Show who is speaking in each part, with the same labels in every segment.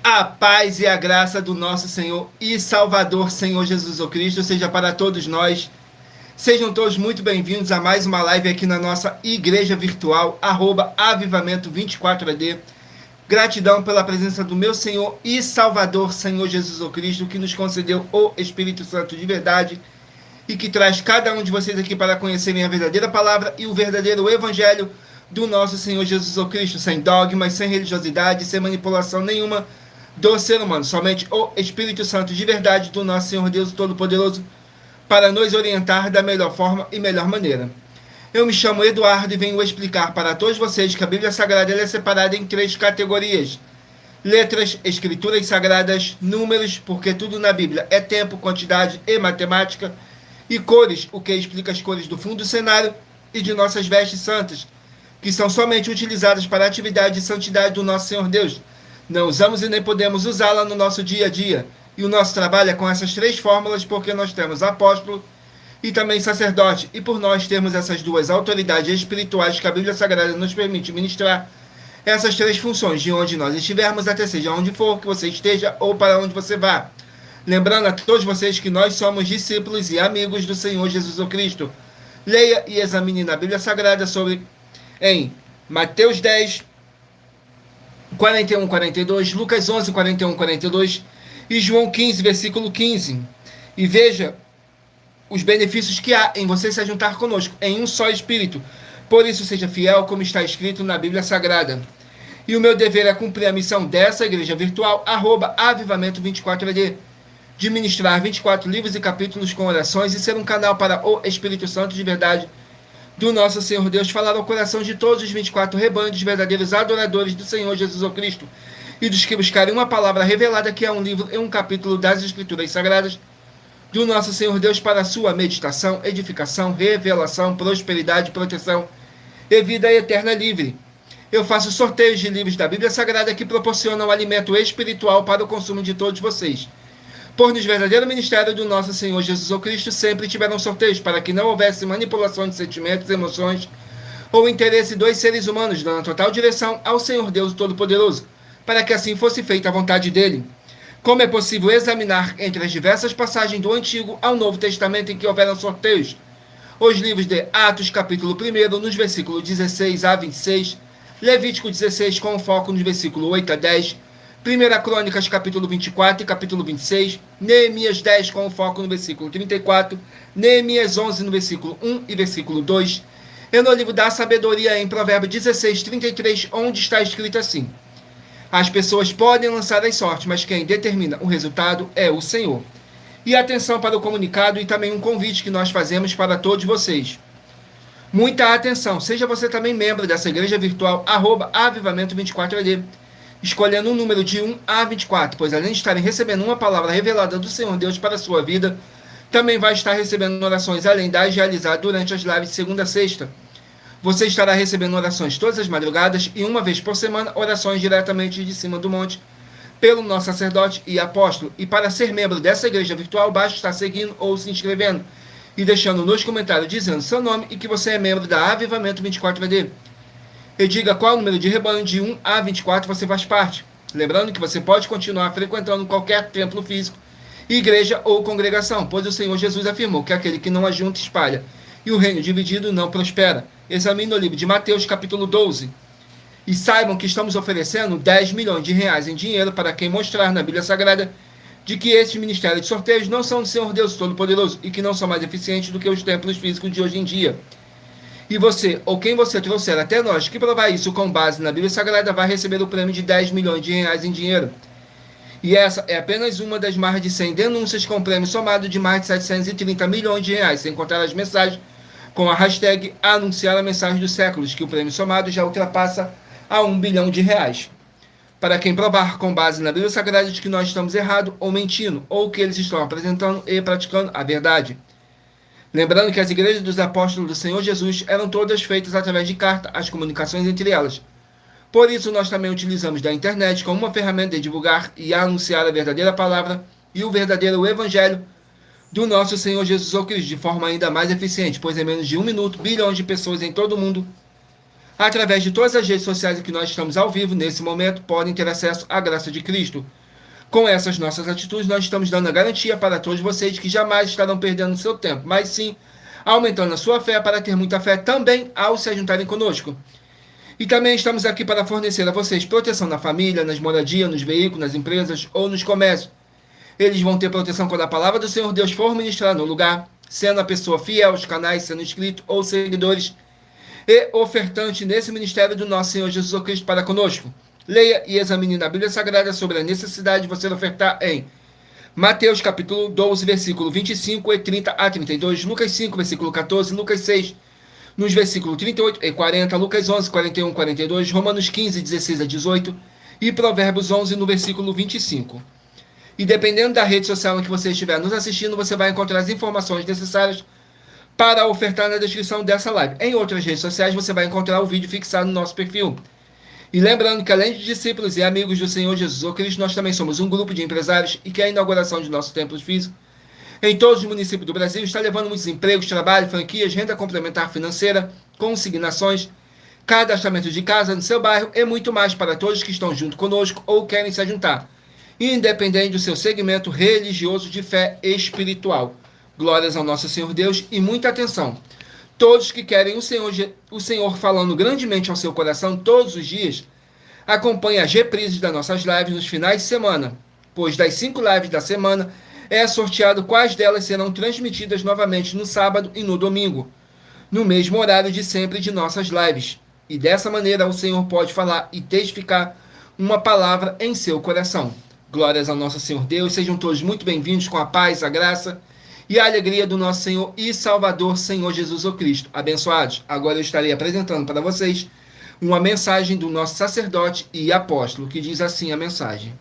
Speaker 1: A paz e a graça do nosso Senhor e Salvador, Senhor Jesus Cristo, seja para todos nós. Sejam todos muito bem-vindos a mais uma live aqui na nossa igreja virtual, @avivamento24AD. Gratidão pela presença do meu Senhor e Salvador, Senhor Jesus Cristo, que nos concedeu o Espírito Santo de verdade e que traz cada um de vocês aqui para conhecerem a verdadeira palavra e o verdadeiro evangelho do nosso Senhor Jesus Cristo, sem dogmas, sem religiosidade, sem manipulação nenhuma do ser humano, somente o Espírito Santo de verdade do nosso Senhor Deus Todo-Poderoso, para nos orientar da melhor forma e melhor maneira. Eu me chamo Eduardo e venho explicar para todos vocês que a Bíblia Sagrada é separada em 3 categorias: letras, escrituras sagradas, números, porque tudo na Bíblia é tempo, quantidade e matemática, e cores, o que explica as cores do fundo do cenário e de nossas vestes santas, que são somente utilizadas para a atividade e santidade do nosso Senhor Deus. Não usamos e nem podemos usá-la no nosso dia a dia. E o nosso trabalho é com essas 3 fórmulas, porque nós temos apóstolo e também sacerdote. E por nós termos essas 2 autoridades espirituais que a Bíblia Sagrada nos permite ministrar essas 3 funções, de onde nós estivermos, até seja onde for que você esteja ou para onde você vá. Lembrando a todos vocês que nós somos discípulos e amigos do Senhor Jesus Cristo. Leia e examine na Bíblia Sagrada em Mateus 10, 41, 42, Lucas 11, 41, 42 e João 15, versículo 15. E veja os benefícios que há em você se juntar conosco em um só Espírito. Por isso, seja fiel, como está escrito na Bíblia Sagrada. E o meu dever é cumprir a missão dessa igreja virtual, @avivamento24AD, de ministrar 24 livros e capítulos com orações e ser um canal para o Espírito Santo de verdade do nosso Senhor Deus, falar ao coração de todos os 24 rebanhos dos verdadeiros adoradores do Senhor Jesus Cristo e dos que buscarem uma palavra revelada, que é um livro e um capítulo das Escrituras Sagradas do nosso Senhor Deus, para a sua meditação, edificação, revelação, prosperidade, proteção e vida eterna livre. Eu faço sorteios de livros da Bíblia Sagrada que proporcionam alimento espiritual para o consumo de todos vocês. Por nos verdadeiro ministério do nosso Senhor Jesus Cristo, sempre tiveram sorteios para que não houvesse manipulação de sentimentos, emoções ou interesse dos seres humanos, dando total direção ao Senhor Deus Todo-Poderoso, para que assim fosse feita a vontade dele. Como é possível examinar entre as diversas passagens do Antigo ao Novo Testamento em que houveram sorteios? Os livros de Atos, capítulo 1, nos versículos 16 a 26, Levítico 16, com foco nos versículos 8 a 10, 1 Crônicas, capítulo 24 e capítulo 26, Neemias 10, com foco no versículo 34, Neemias 11, no versículo 1 e versículo 2, e no livro da sabedoria, em Provérbios 16, 33, onde está escrito assim: as pessoas podem lançar as sortes, mas quem determina o resultado é o Senhor. E atenção para o comunicado e também um convite que nós fazemos para todos vocês. Muita atenção, seja você também membro dessa igreja virtual, @avivamento24AD, escolhendo um número de 1 a 24, pois além de estarem recebendo uma palavra revelada do Senhor Deus para a sua vida, também vai estar recebendo orações além das realizadas durante as lives de segunda a sexta. Você estará recebendo orações todas as madrugadas e uma vez por semana, orações diretamente de cima do monte, pelo nosso sacerdote e apóstolo. E para ser membro dessa igreja virtual, basta estar seguindo ou se inscrevendo e deixando nos comentários dizendo seu nome e que você é membro da Avivamento 24AD. E diga qual o número de rebanho de 1 a 24 você faz parte. Lembrando que você pode continuar frequentando qualquer templo físico, igreja ou congregação, pois o Senhor Jesus afirmou que aquele que não ajunta espalha, e o reino dividido não prospera. Examine o livro de Mateus, capítulo 12. E saibam que estamos oferecendo 10 milhões de reais em dinheiro para quem mostrar na Bíblia Sagrada de que esses ministérios de sorteios não são do Senhor Deus Todo-Poderoso e que não são mais eficientes do que os templos físicos de hoje em dia. E você, ou quem você trouxer até nós, que provar isso com base na Bíblia Sagrada, vai receber o prêmio de 10 milhões de reais em dinheiro. E essa é apenas uma das mais de 100 denúncias com prêmio somado de mais de 730 milhões de reais, sem contar as mensagens com a hashtag anunciar a mensagem dos séculos, que o prêmio somado já ultrapassa a 1 bilhão de reais. Para quem provar com base na Bíblia Sagrada de que nós estamos errados ou mentindo, ou que eles estão apresentando e praticando a verdade. Lembrando que as igrejas dos apóstolos do Senhor Jesus eram todas feitas através de carta, as comunicações entre elas. Por isso, nós também utilizamos da internet como uma ferramenta de divulgar e anunciar a verdadeira palavra e o verdadeiro evangelho do nosso Senhor Jesus Cristo, de forma ainda mais eficiente, pois em menos de 1 minuto, bilhões de pessoas em todo o mundo através de todas as redes sociais em que nós estamos ao vivo, nesse momento, podem ter acesso à graça de Cristo. Com essas nossas atitudes, nós estamos dando a garantia para todos vocês que jamais estarão perdendo seu tempo, mas sim aumentando a sua fé para ter muita fé também ao se juntarem conosco. E também estamos aqui para fornecer a vocês proteção na família, nas moradias, nos veículos, nas empresas ou nos comércios. Eles vão ter proteção quando a palavra do Senhor Deus for ministrar no lugar, sendo a pessoa fiel aos canais, sendo inscrito ou seguidores e ofertante nesse ministério do nosso Senhor Jesus Cristo para conosco. Leia e examine na Bíblia Sagrada sobre a necessidade de você ofertar em Mateus capítulo 12, versículo 25 e 30 a 32, Lucas 5, versículo 14, Lucas 6, nos versículos 38 e 40, Lucas 11, 41 e 42, Romanos 15, 16 a 18 e Provérbios 11, no versículo 25. E dependendo da rede social em que você estiver nos assistindo, você vai encontrar as informações necessárias para ofertar na descrição dessa live. Em outras redes sociais, você vai encontrar o vídeo fixado no nosso perfil. E lembrando que além de discípulos e amigos do Senhor Jesus Cristo, nós também somos um grupo de empresários e que a inauguração de nosso templo físico em todos os municípios do Brasil está levando muitos empregos, trabalho, franquias, renda complementar financeira, consignações, cadastramento de casa no seu bairro e muito mais para todos que estão junto conosco ou querem se juntar, independente do seu segmento religioso de fé espiritual. Glórias ao nosso Senhor Deus e muita atenção. Todos que querem o Senhor falando grandemente ao seu coração todos os dias, acompanhem as reprises das nossas lives nos finais de semana, pois das 5 lives da semana é sorteado quais delas serão transmitidas novamente no sábado e no domingo, no mesmo horário de sempre de nossas lives. E dessa maneira o Senhor pode falar e testificar uma palavra em seu coração. Glórias ao nosso Senhor Deus, sejam todos muito bem-vindos com a paz, a graça e a alegria do nosso Senhor e Salvador, Senhor Jesus o Cristo. Abençoados, agora eu estarei apresentando para vocês uma mensagem do nosso sacerdote e apóstolo, que diz assim a mensagem.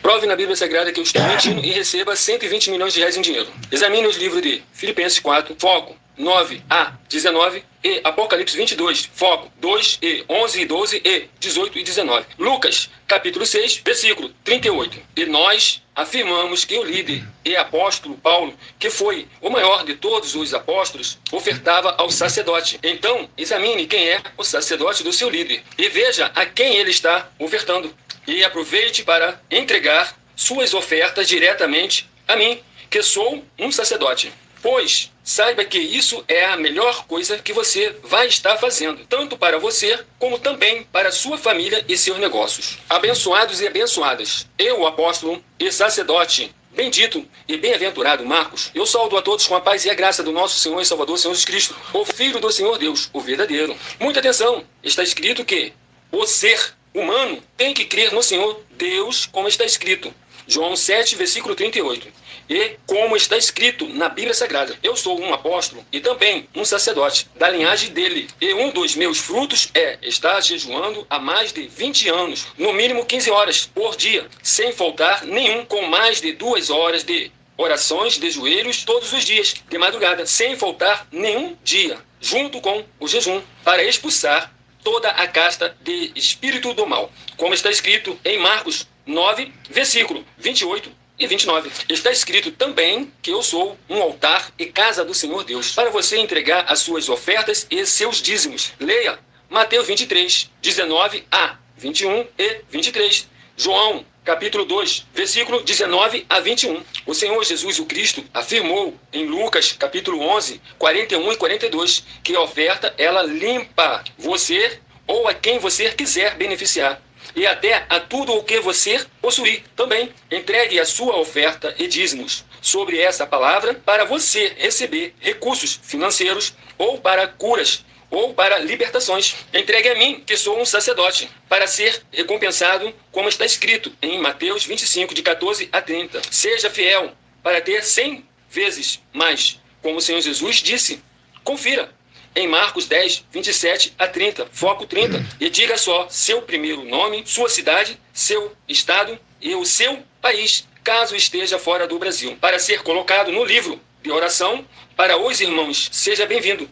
Speaker 2: Prove na Bíblia Sagrada que eu estou mentindo e receba 120 milhões de reais em dinheiro. Examine os livros de Filipenses 4, foco 9 a 19 e Apocalipse 22, foco 2 e 11 e 12 e 18 e 19. Lucas, capítulo 6, versículo 38. E nós afirmamos que o líder e apóstolo Paulo, que foi o maior de todos os apóstolos, ofertava ao sacerdote. Então, examine quem é o sacerdote do seu líder e veja a quem ele está ofertando. E aproveite para entregar suas ofertas diretamente a mim, que sou um sacerdote. Pois saiba que isso é a melhor coisa que você vai estar fazendo, tanto para você, como também para sua família e seus negócios. Abençoados e abençoadas, eu, apóstolo e sacerdote, bendito e bem-aventurado Marcos, eu saúdo a todos com a paz e a graça do nosso Senhor e Salvador, Senhor Jesus Cristo, o Filho do Senhor Deus, o verdadeiro. Muita atenção, está escrito que o ser humano tem que crer no Senhor Deus, como está escrito. João 7, versículo 38. E como está escrito na Bíblia Sagrada, eu sou um apóstolo e também um sacerdote da linhagem dele. E um dos meus frutos é estar jejuando há mais de 20 anos, no mínimo 15 horas por dia, sem faltar nenhum, com mais de 2 horas de orações de joelhos todos os dias, de madrugada, sem faltar nenhum dia, junto com o jejum, para expulsar toda a casta de espírito do mal, como está escrito em Marcos 9, versículo 28 e 29. Está escrito também que eu sou um altar e casa do Senhor Deus, para você entregar as suas ofertas e seus dízimos. Leia Mateus 23, 19 a 21 e 23. João, capítulo 2, versículo 19 a 21. O Senhor Jesus o Cristo afirmou em Lucas, capítulo 11, 41 e 42, que a oferta, ela limpa você ou a quem você quiser beneficiar. E até a tudo o que você possuir também. Entregue a sua oferta e dízimos sobre essa palavra para você receber recursos financeiros ou para curas ou para libertações. Entregue a mim, que sou um sacerdote, para ser recompensado, como está escrito em Mateus 25, de 14 a 30. Seja fiel para ter 100 vezes mais, como o Senhor Jesus disse. Confira em Marcos 10, 27 a 30, foco 30, e diga só seu primeiro nome, sua cidade, seu estado e o seu país, caso esteja fora do Brasil, para ser colocado no livro de oração para os irmãos. Seja bem-vindo.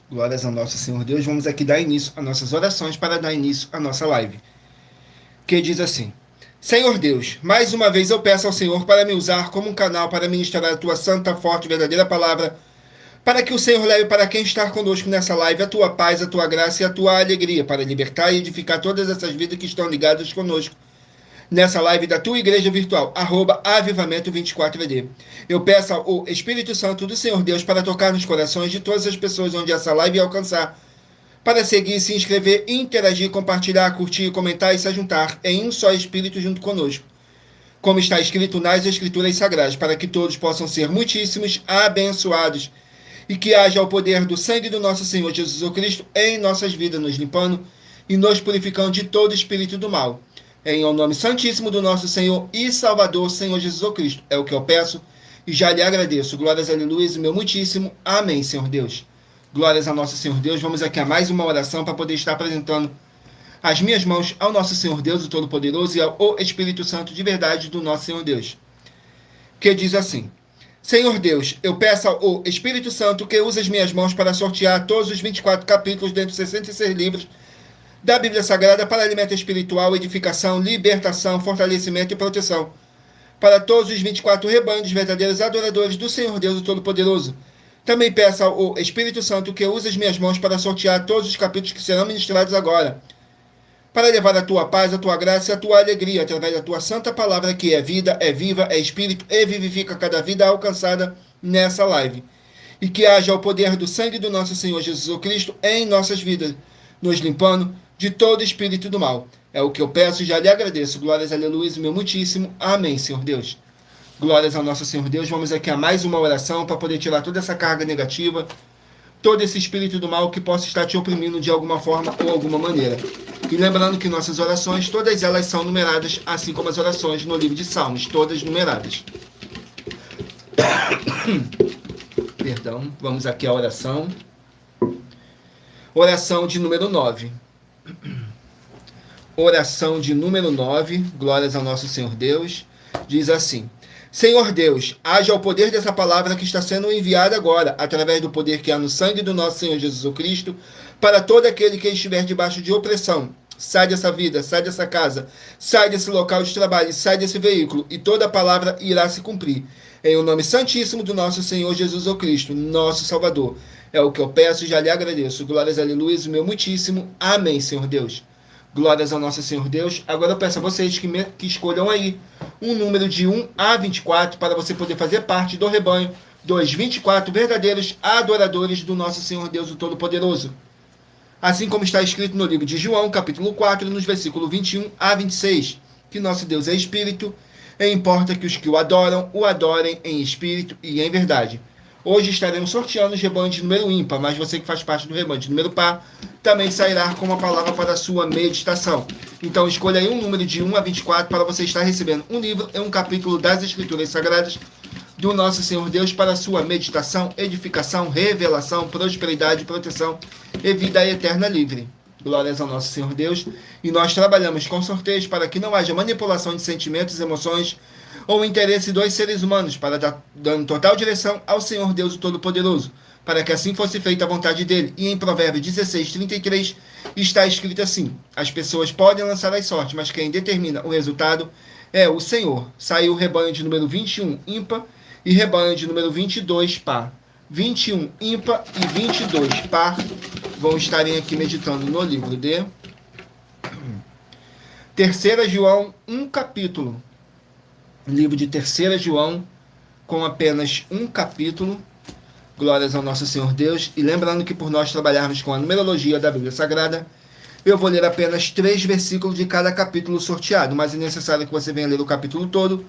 Speaker 1: Glórias ao nosso Senhor Deus. Vamos aqui dar início às nossas orações para dar início à nossa live, que diz assim: Senhor Deus, mais uma vez eu peço ao Senhor para me usar como um canal para ministrar a tua santa, forte e verdadeira palavra Para que o Senhor leve para quem está conosco nessa live a tua paz, a tua graça e a tua alegria, para libertar e edificar todas essas vidas que estão ligadas conosco nessa live da tua igreja virtual, @avivamento24ED. Eu peço ao Espírito Santo do Senhor Deus para tocar nos corações de todas as pessoas onde essa live alcançar, para seguir, se inscrever, interagir, compartilhar, curtir, comentar e se juntar em um só Espírito junto conosco, como está escrito nas Escrituras Sagradas, para que todos possam ser muitíssimos abençoados e que haja o poder do sangue do nosso Senhor Jesus Cristo em nossas vidas, nos limpando e nos purificando de todo espírito do mal. Em o nome santíssimo do nosso Senhor e Salvador, Senhor Jesus Cristo. É o que eu peço e já lhe agradeço. Glórias, aleluia, meu muitíssimo. Amém, Senhor Deus. Glórias a nosso Senhor Deus. Vamos aqui a mais uma oração para poder estar apresentando as minhas mãos ao nosso Senhor Deus, o Todo-Poderoso, e ao Espírito Santo de verdade do nosso Senhor Deus. Que diz assim: Senhor Deus, eu peço ao Espírito Santo que use as minhas mãos para sortear todos os 24 capítulos dentro dos 66 livros da Bíblia Sagrada para alimento espiritual, edificação, libertação, fortalecimento e proteção para todos os 24 rebanhos dos verdadeiros adoradores do Senhor Deus, o Todo-Poderoso. Também peço ao Espírito Santo que use as minhas mãos para sortear todos os capítulos que serão ministrados agora, para levar a tua paz, a tua graça e a tua alegria, através da tua santa palavra, que é vida, é viva, é espírito e vivifica cada vida alcançada nessa live. E que haja o poder do sangue do nosso Senhor Jesus Cristo em nossas vidas, nos limpando de todo espírito do mal. É o que eu peço e já lhe agradeço. Glórias, aleluia, meu muitíssimo. Amém, Senhor Deus. Glórias ao nosso Senhor Deus. Vamos aqui a mais uma oração para poder tirar toda essa carga negativa, todo esse espírito do mal que possa estar te oprimindo de alguma forma ou alguma maneira. E lembrando que nossas orações, todas elas são numeradas, assim como as orações no livro de Salmos, todas numeradas. Perdão, vamos aqui à oração. Oração de número 9. Oração de número 9, glórias ao nosso Senhor Deus, diz assim: Senhor Deus, haja o poder dessa palavra que está sendo enviada agora, através do poder que há no sangue do nosso Senhor Jesus Cristo, para todo aquele que estiver debaixo de opressão. Sai dessa vida, sai dessa casa, sai desse local de trabalho, sai desse veículo, e toda a palavra irá se cumprir. Em o nome santíssimo do nosso Senhor Jesus Cristo, nosso Salvador. É o que eu peço e já lhe agradeço. Glórias, aleluia, meu muitíssimo. Amém, Senhor Deus. Glórias ao nosso Senhor Deus. Agora eu peço a vocês que escolham aí um número de 1 a 24 para você poder fazer parte do rebanho dos 24 verdadeiros adoradores do nosso Senhor Deus, o Todo-Poderoso. Assim como está escrito no livro de João, capítulo 4, nos versículos 21 a 26, que nosso Deus é Espírito, e importa que os que o adorem em Espírito e em verdade. Hoje estaremos sorteando os rebanhos de número ímpar, mas você que faz parte do rebanho de número par, também sairá com uma palavra para a sua meditação. Então escolha aí um número de 1 a 24 para você estar recebendo um livro e um capítulo das Escrituras Sagradas do nosso Senhor Deus para a sua meditação, edificação, revelação, prosperidade, proteção e vida eterna livre. Glórias ao nosso Senhor Deus. E nós trabalhamos com sorteios para que não haja manipulação de sentimentos, emoções ou interesse dos seres humanos, para dando total direção ao Senhor Deus o Todo-Poderoso, para que assim fosse feita a vontade dele. E em Provérbios 16:33 está escrito assim: as pessoas podem lançar as sortes, mas quem determina o resultado é o Senhor. Saiu o rebanho de número 21 ímpar e rebanho de número 22 par. 21 ímpar e 22 par vão estarem aqui meditando no livro de 3 João, um capítulo. Livro de 3 João, com apenas um capítulo. Glórias ao nosso Senhor Deus. E lembrando que por nós trabalharmos com a numerologia da Bíblia Sagrada, eu vou ler apenas 3 versículos de cada capítulo sorteado, mas é necessário que você venha ler o capítulo todo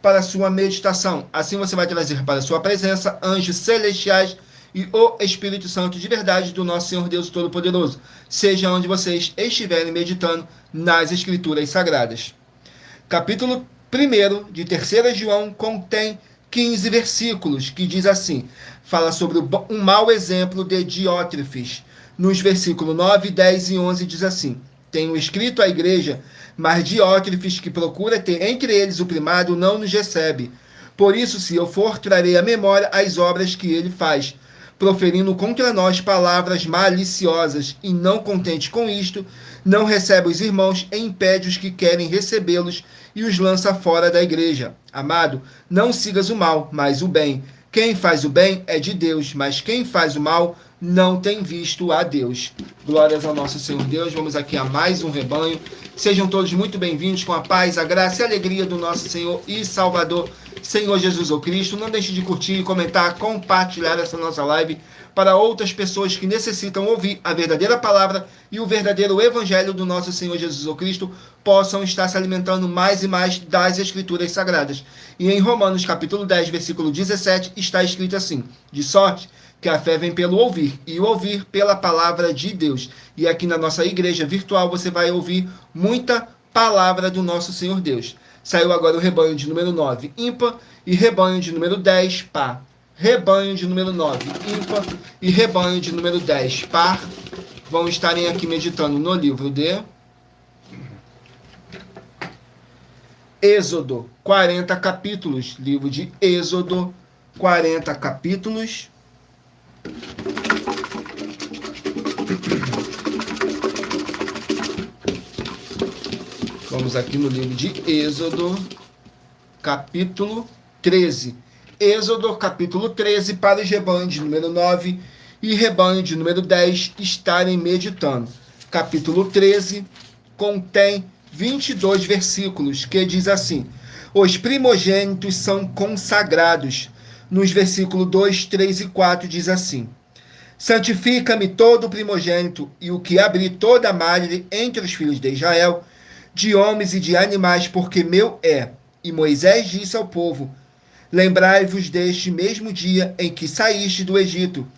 Speaker 1: para a sua meditação. Assim você vai trazer para a sua presença anjos celestiais e o Espírito Santo de verdade do nosso Senhor Deus Todo-Poderoso, seja onde vocês estiverem meditando nas Escrituras Sagradas. Capítulo 1 de 3 João contém 15 versículos, que diz assim, fala sobre um mau exemplo de Diótrefes. Nos versículos 9, 10 e 11 diz assim: tenho escrito à igreja, mas Diótrefes, que procura ter entre eles o primado, não nos recebe. Por isso, se eu for, trarei à memória as obras que ele faz, proferindo contra nós palavras maliciosas, e não contente com isto, não recebe os irmãos e impede os que querem recebê-los e os lança fora da igreja. Amado, não sigas o mal, mas o bem. Quem faz o bem é de Deus, mas quem faz o mal não tem visto a Deus. Glórias ao nosso Senhor Deus. Vamos aqui a mais um rebanho. Sejam todos muito bem-vindos com a paz, a graça e a alegria do nosso Senhor e Salvador, Senhor Jesus ou Cristo. Não deixe de curtir, comentar, compartilhar essa nossa live para outras pessoas que necessitam ouvir a verdadeira palavra e o verdadeiro evangelho do nosso Senhor Jesus ou Cristo possam estar se alimentando mais e mais das Escrituras Sagradas. E em Romanos capítulo 10, versículo 17, está escrito assim: de sorte que a fé vem pelo ouvir, e o ouvir pela palavra de Deus. E aqui na nossa igreja virtual você vai ouvir muita palavra do nosso Senhor Deus. Saiu agora o rebanho de número 9, ímpar, e rebanho de número 10, par. Rebanho de número 9, ímpar, e rebanho de número 10, par. Vão estarem aqui meditando no livro de Êxodo, 40 capítulos. Livro de Êxodo, 40 capítulos. Vamos aqui no livro de Êxodo, capítulo 13. Êxodo, capítulo 13, para os rebanhos de número 9 e rebanho de número 10 estarem meditando. Capítulo 13 contém 22 versículos, que diz assim: os primogênitos são consagrados. Nos versículos 2, 3 e 4 diz assim: santifica-me todo primogênito, e o que abrir toda a madre entre os filhos de Israel, de homens e de animais, porque meu é. E Moisés disse ao povo: lembrai-vos deste mesmo dia em que saíste do Egito,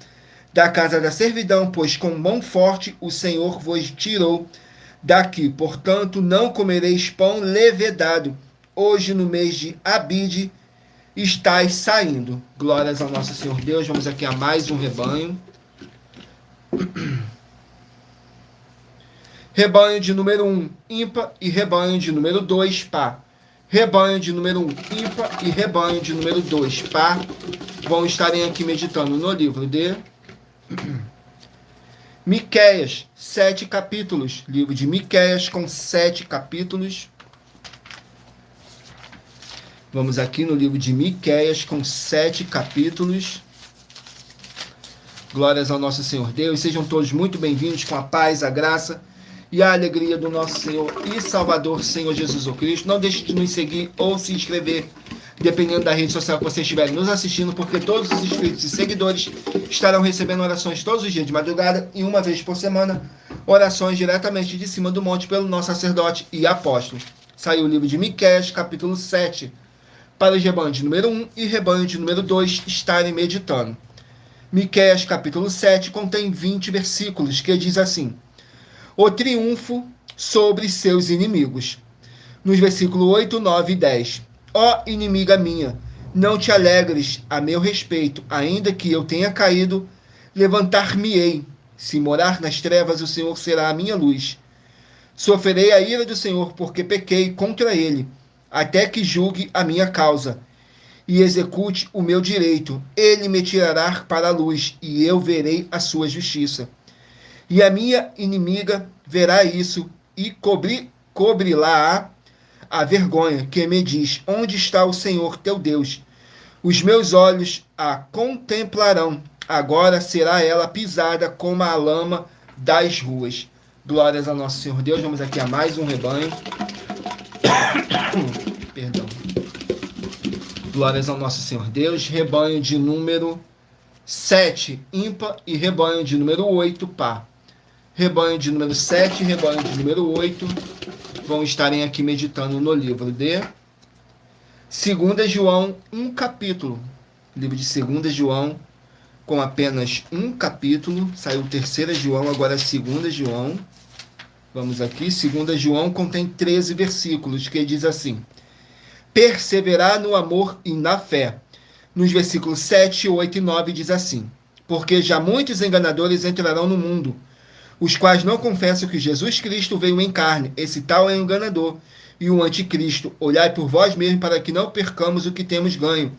Speaker 1: da casa da servidão, pois com mão forte o Senhor vos tirou daqui. Portanto, não comereis pão levedado. Hoje, no mês de Abide, estáis saindo. Glórias ao nosso Senhor Deus. Vamos aqui a mais um rebanho. Rebanho de número 1, ímpar, e rebanho de número 2, par. Rebanho de número 1, ímpar, e rebanho de número 2, par. Vão estarem aqui meditando no livro de Miqueias, 7 capítulos. Livro de Miqueias com 7 capítulos. Vamos aqui no livro de Miqueias com 7 capítulos. Glórias ao nosso Senhor Deus. Sejam todos muito bem-vindos com a paz, a graça e a alegria do nosso Senhor e Salvador, Senhor Jesus o Cristo. Não deixe de nos seguir ou se inscrever, dependendo da rede social que você estiver nos assistindo, porque todos os inscritos e seguidores estarão recebendo orações todos os dias de madrugada e uma vez por semana, orações diretamente de cima do monte pelo nosso sacerdote e apóstolo. Saiu o livro de Miqueias, capítulo 7, para os rebanhos de número 1 e rebanho de número 2 estarem meditando. Miqueias, capítulo 7, contém 20 versículos, que diz assim: o triunfo sobre seus inimigos. Nos versículos 8, 9 e 10. Ó inimiga minha, não te alegres a meu respeito, ainda que eu tenha caído, levantar-me-ei. Se morar nas trevas, o Senhor será a minha luz. Sofrerei a ira do Senhor, porque pequei contra ele, até que julgue a minha causa e execute o meu direito. Ele me tirará para a luz, e eu verei a sua justiça. E a minha inimiga verá isso, e cobri-la a vergonha, que me diz: onde está o Senhor teu Deus? Os meus olhos a contemplarão, agora será ela pisada como a lama das ruas. Glórias ao nosso Senhor Deus. Vamos aqui a mais um rebanho. Perdão. Glórias ao nosso Senhor Deus. Rebanho de número 7, ímpar, e rebanho de número 8, par. Rebanho de número 7 e rebanho de número 8 vão estarem aqui meditando no livro de 2 João, um capítulo. Livro de 2 João, com apenas um capítulo. Saiu 3 João, agora 2 João. Vamos aqui. 2 João contém 13 versículos, que diz assim: perseverar no amor e na fé. Nos versículos 7, 8 e 9 diz assim: porque já muitos enganadores entrarão no mundo, os quais não confessam que Jesus Cristo veio em carne. Esse tal é o enganador e o anticristo. Olhai por vós mesmos, para que não percamos o que temos ganho,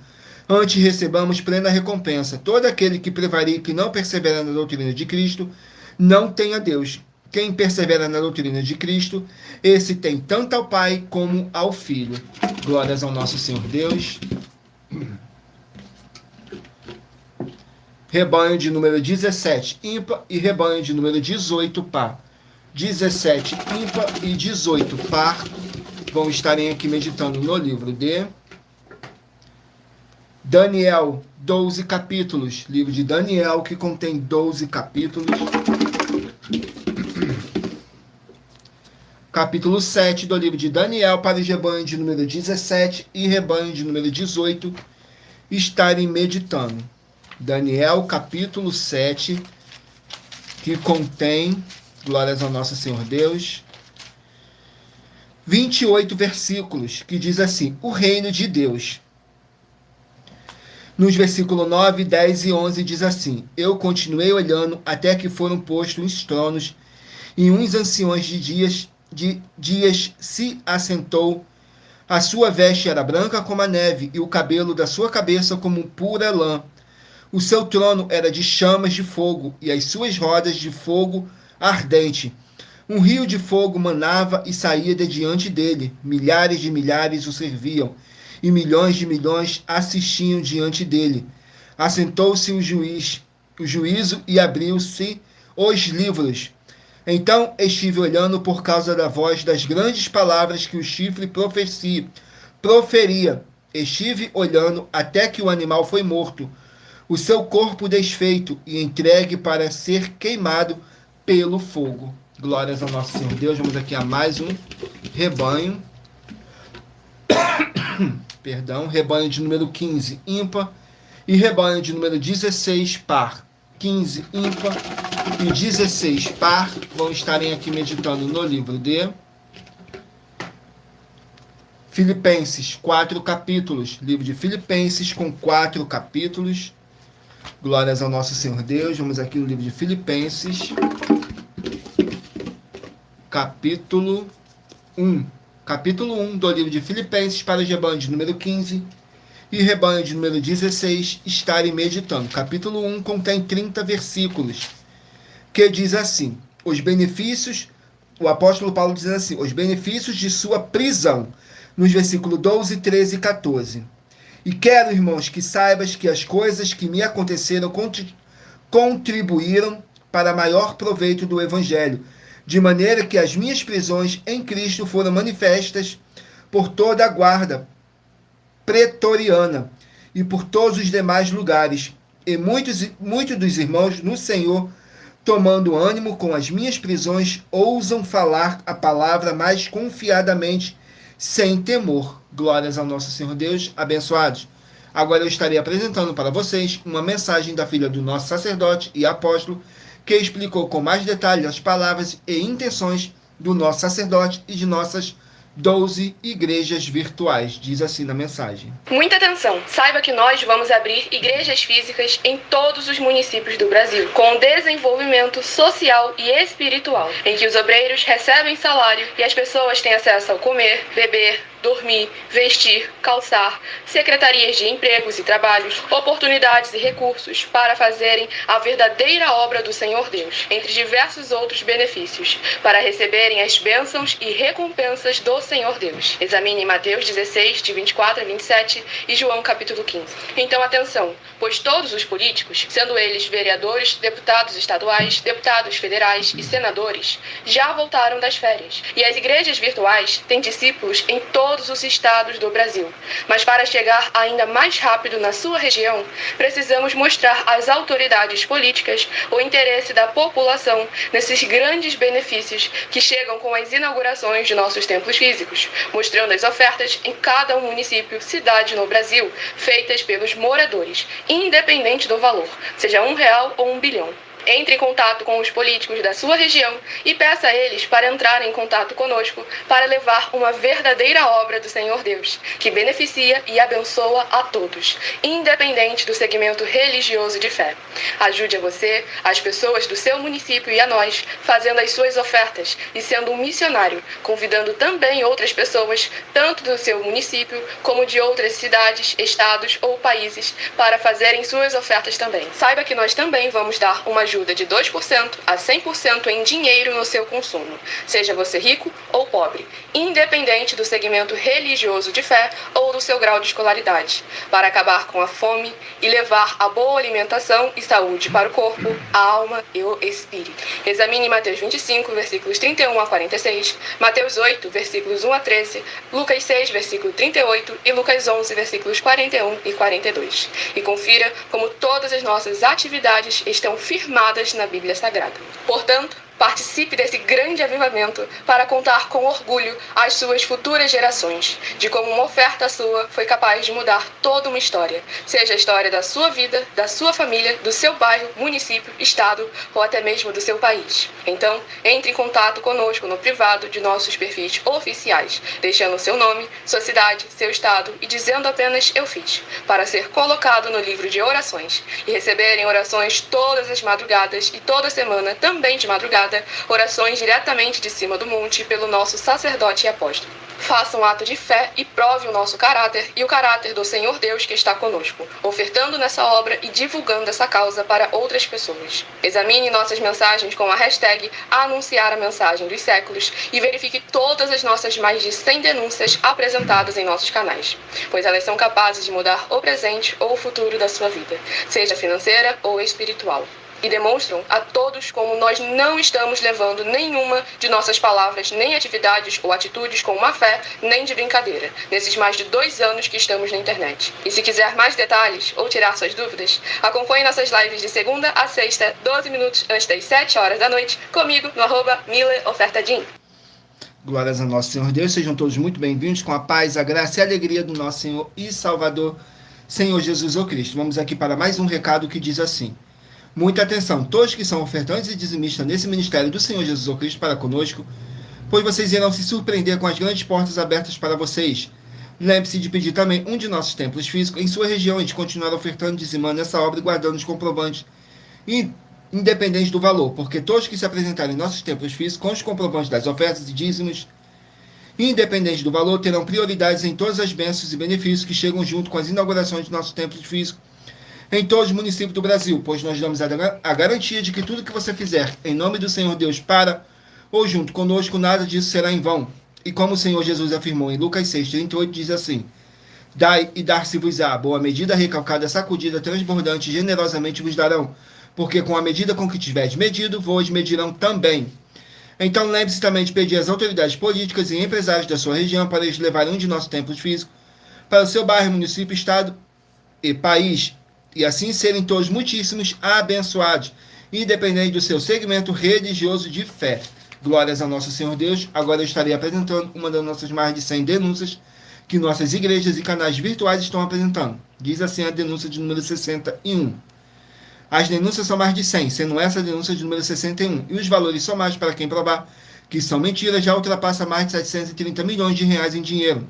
Speaker 1: antes recebamos plena recompensa. Todo aquele que prevarica e não persevera na doutrina de Cristo, não tem a Deus. Quem persevera na doutrina de Cristo, esse tem tanto ao Pai como ao Filho. Glórias ao nosso Senhor Deus. rebanho de número 17 ímpar e rebanho de número 18 par. 17 ímpar e 18 par vão estarem aqui meditando no livro de Daniel, 12 capítulos. Livro de Daniel, que contém 12 capítulos. Capítulo 7 do livro de Daniel para o rebanho de número 17 e rebanho de número 18 estarem meditando. Daniel, capítulo 7, que contém, glórias ao nosso Senhor Deus, 28 versículos, que diz assim: o reino de Deus. Nos versículos 9, 10 e 11 diz assim: eu continuei olhando até que foram postos uns tronos e uns anciões de dias se assentou. A sua veste era branca como a neve e o cabelo da sua cabeça como pura lã. O seu trono era de chamas de fogo e as suas rodas de fogo ardente. Um rio de fogo manava e saía de diante dele. Milhares de milhares o serviam e milhões de milhões assistiam diante dele. Assentou-se o juízo e abriu-se os livros. Então estive olhando por causa da voz das grandes palavras que o chifre proferia. Estive olhando até que o animal foi morto, o seu corpo desfeito e entregue para ser queimado pelo fogo. Glórias ao nosso Senhor Deus. Vamos aqui a mais um rebanho. Perdão, rebanho de número 15, ímpar, e rebanho de número 16, par. 15, ímpar, e 16, par, vão estarem aqui meditando no livro de Filipenses, 4 capítulos. Livro de Filipenses com 4 capítulos. Glórias ao nosso Senhor Deus. Vamos aqui no livro de Filipenses, capítulo 1. Capítulo 1 do livro de Filipenses para o rebanho de número 15 e rebanho de número 16 estarem meditando. Capítulo 1 contém 30 versículos, que diz assim: os benefícios, o apóstolo Paulo diz assim, os benefícios de sua prisão, nos versículos 12, 13 e 14. E quero, irmãos, que saibas que as coisas que me aconteceram contribuíram para maior proveito do evangelho, de maneira que as minhas prisões em Cristo foram manifestas por toda a guarda pretoriana e por todos os demais lugares. E muitos dos irmãos no Senhor, tomando ânimo com as minhas prisões, ousam falar a palavra mais confiadamente, sem temor. Glórias ao nosso Senhor Deus, abençoados. Agora eu estarei apresentando para vocês uma mensagem da filha do nosso sacerdote e apóstolo, que explicou com mais detalhes as palavras e intenções do nosso sacerdote e de nossas 12 igrejas virtuais. Diz assim na mensagem:
Speaker 3: muita atenção! Saiba que nós vamos abrir igrejas físicas em todos os municípios do Brasil, com desenvolvimento social e espiritual, em que os obreiros recebem salário e as pessoas têm acesso ao comer, beber, dormir, vestir, calçar, secretarias de empregos e trabalhos, oportunidades e recursos para fazerem a verdadeira obra do Senhor Deus, entre diversos outros benefícios, para receberem as bênçãos e recompensas do Senhor Deus. Examine Mateus 16, de 24 a 27 e João capítulo 15. Então atenção, pois todos os políticos, sendo eles vereadores, deputados estaduais, deputados federais e senadores, já voltaram das férias, e as igrejas virtuais têm discípulos em todos os estados do Brasil. Mas para chegar ainda mais rápido na sua região, precisamos mostrar às autoridades políticas o interesse da população nesses grandes benefícios que chegam com as inaugurações de nossos templos físicos, mostrando as ofertas em cada município, cidade no Brasil, feitas pelos moradores, independente do valor, seja R$1 ou 1 bilhão. Entre em contato com os políticos da sua região e peça a eles para entrarem em contato conosco para levar uma verdadeira obra do Senhor Deus, que beneficia e abençoa a todos, independente do segmento religioso de fé. Ajude a você, as pessoas do seu município e a nós, fazendo as suas ofertas e sendo um missionário, convidando também outras pessoas, tanto do seu município como de outras cidades, estados ou países, para fazerem suas ofertas também. Saiba que nós também vamos dar uma ajuda ajuda de 2% a 100% em dinheiro no seu consumo, seja você rico ou pobre, independente do segmento religioso de fé ou do seu grau de escolaridade, para acabar com a fome e levar a boa alimentação e saúde para o corpo, a alma e o espírito. Examine Mateus 25, versículos 31 a 46, Mateus 8, versículos 1 a 13, Lucas 6, versículo 38 e Lucas 11, versículos 41 e 42. E confira como todas as nossas atividades estão firmadas na Bíblia Sagrada. Portanto, participe desse grande avivamento para contar com orgulho às suas futuras gerações de como uma oferta sua foi capaz de mudar toda uma história, seja a história da sua vida, da sua família, do seu bairro, município, estado ou até mesmo do seu país. Então, entre em contato conosco no privado de nossos perfis oficiais, deixando seu nome, sua cidade, seu estado e dizendo apenas "eu fiz", para ser colocado no livro de orações e receberem orações todas as madrugadas e toda semana também de madrugada, orações diretamente de cima do monte pelo nosso sacerdote e apóstolo. Faça um ato de fé e prove o nosso caráter e o caráter do Senhor Deus que está conosco, ofertando nessa obra e divulgando essa causa para outras pessoas. Examine nossas mensagens com a hashtag Anunciar a Mensagem dos Séculos e verifique todas as nossas mais de 100 denúncias apresentadas em nossos canais, pois elas são capazes de mudar o presente ou o futuro da sua vida, seja financeira ou espiritual. E demonstram a todos como nós não estamos levando nenhuma de nossas palavras, nem atividades ou atitudes com má fé, nem de brincadeira, nesses mais de 2 anos que estamos na internet. E se quiser mais detalhes ou tirar suas dúvidas, acompanhe nossas lives de segunda a sexta, 12 minutos antes das 7 horas da noite, comigo no @MileOfertadim.
Speaker 1: Glórias a nosso Senhor Deus, sejam todos muito bem-vindos com a paz, a graça e a alegria do nosso Senhor e Salvador, Senhor Jesus o Cristo. Vamos aqui para mais um recado que diz assim: muita atenção, todos que são ofertantes e dizimistas nesse ministério do Senhor Jesus o Cristo para conosco, pois vocês irão se surpreender com as grandes portas abertas para vocês. Lembre-se de pedir também um de nossos templos físicos em sua região e de continuar ofertando e dizimando essa obra e guardando os comprovantes, independente do valor, porque todos que se apresentarem em nossos templos físicos com os comprovantes das ofertas e dízimos, independente do valor, terão prioridades em todas as bênçãos e benefícios que chegam junto com as inaugurações de nossos templos físicos em todos os municípios do Brasil, pois nós damos a garantia de que tudo que você fizer em nome do Senhor Deus para ou junto conosco, nada disso será em vão. E como o Senhor Jesus afirmou em Lucas 6,38, diz assim: dai e dar-se-vos-á, boa medida, recalcada, sacudida, transbordante, generosamente vos darão, porque com a medida com que tiverdes medido, vos medirão também. Então lembre-se também de pedir às autoridades políticas e empresários da sua região para eles levarem um de nossos templos físicos para o seu bairro, município, estado e país, e assim serem todos muitíssimos abençoados, independente do seu segmento religioso de fé. Glórias ao nosso Senhor Deus. Agora eu estarei apresentando uma das nossas mais de 100 denúncias que nossas igrejas e canais virtuais estão apresentando. Diz assim a denúncia de número 61. As denúncias são mais de 100, sendo essa a denúncia de número 61. E os valores somados para quem provar que são mentiras já ultrapassa mais de 730 milhões de reais em dinheiro.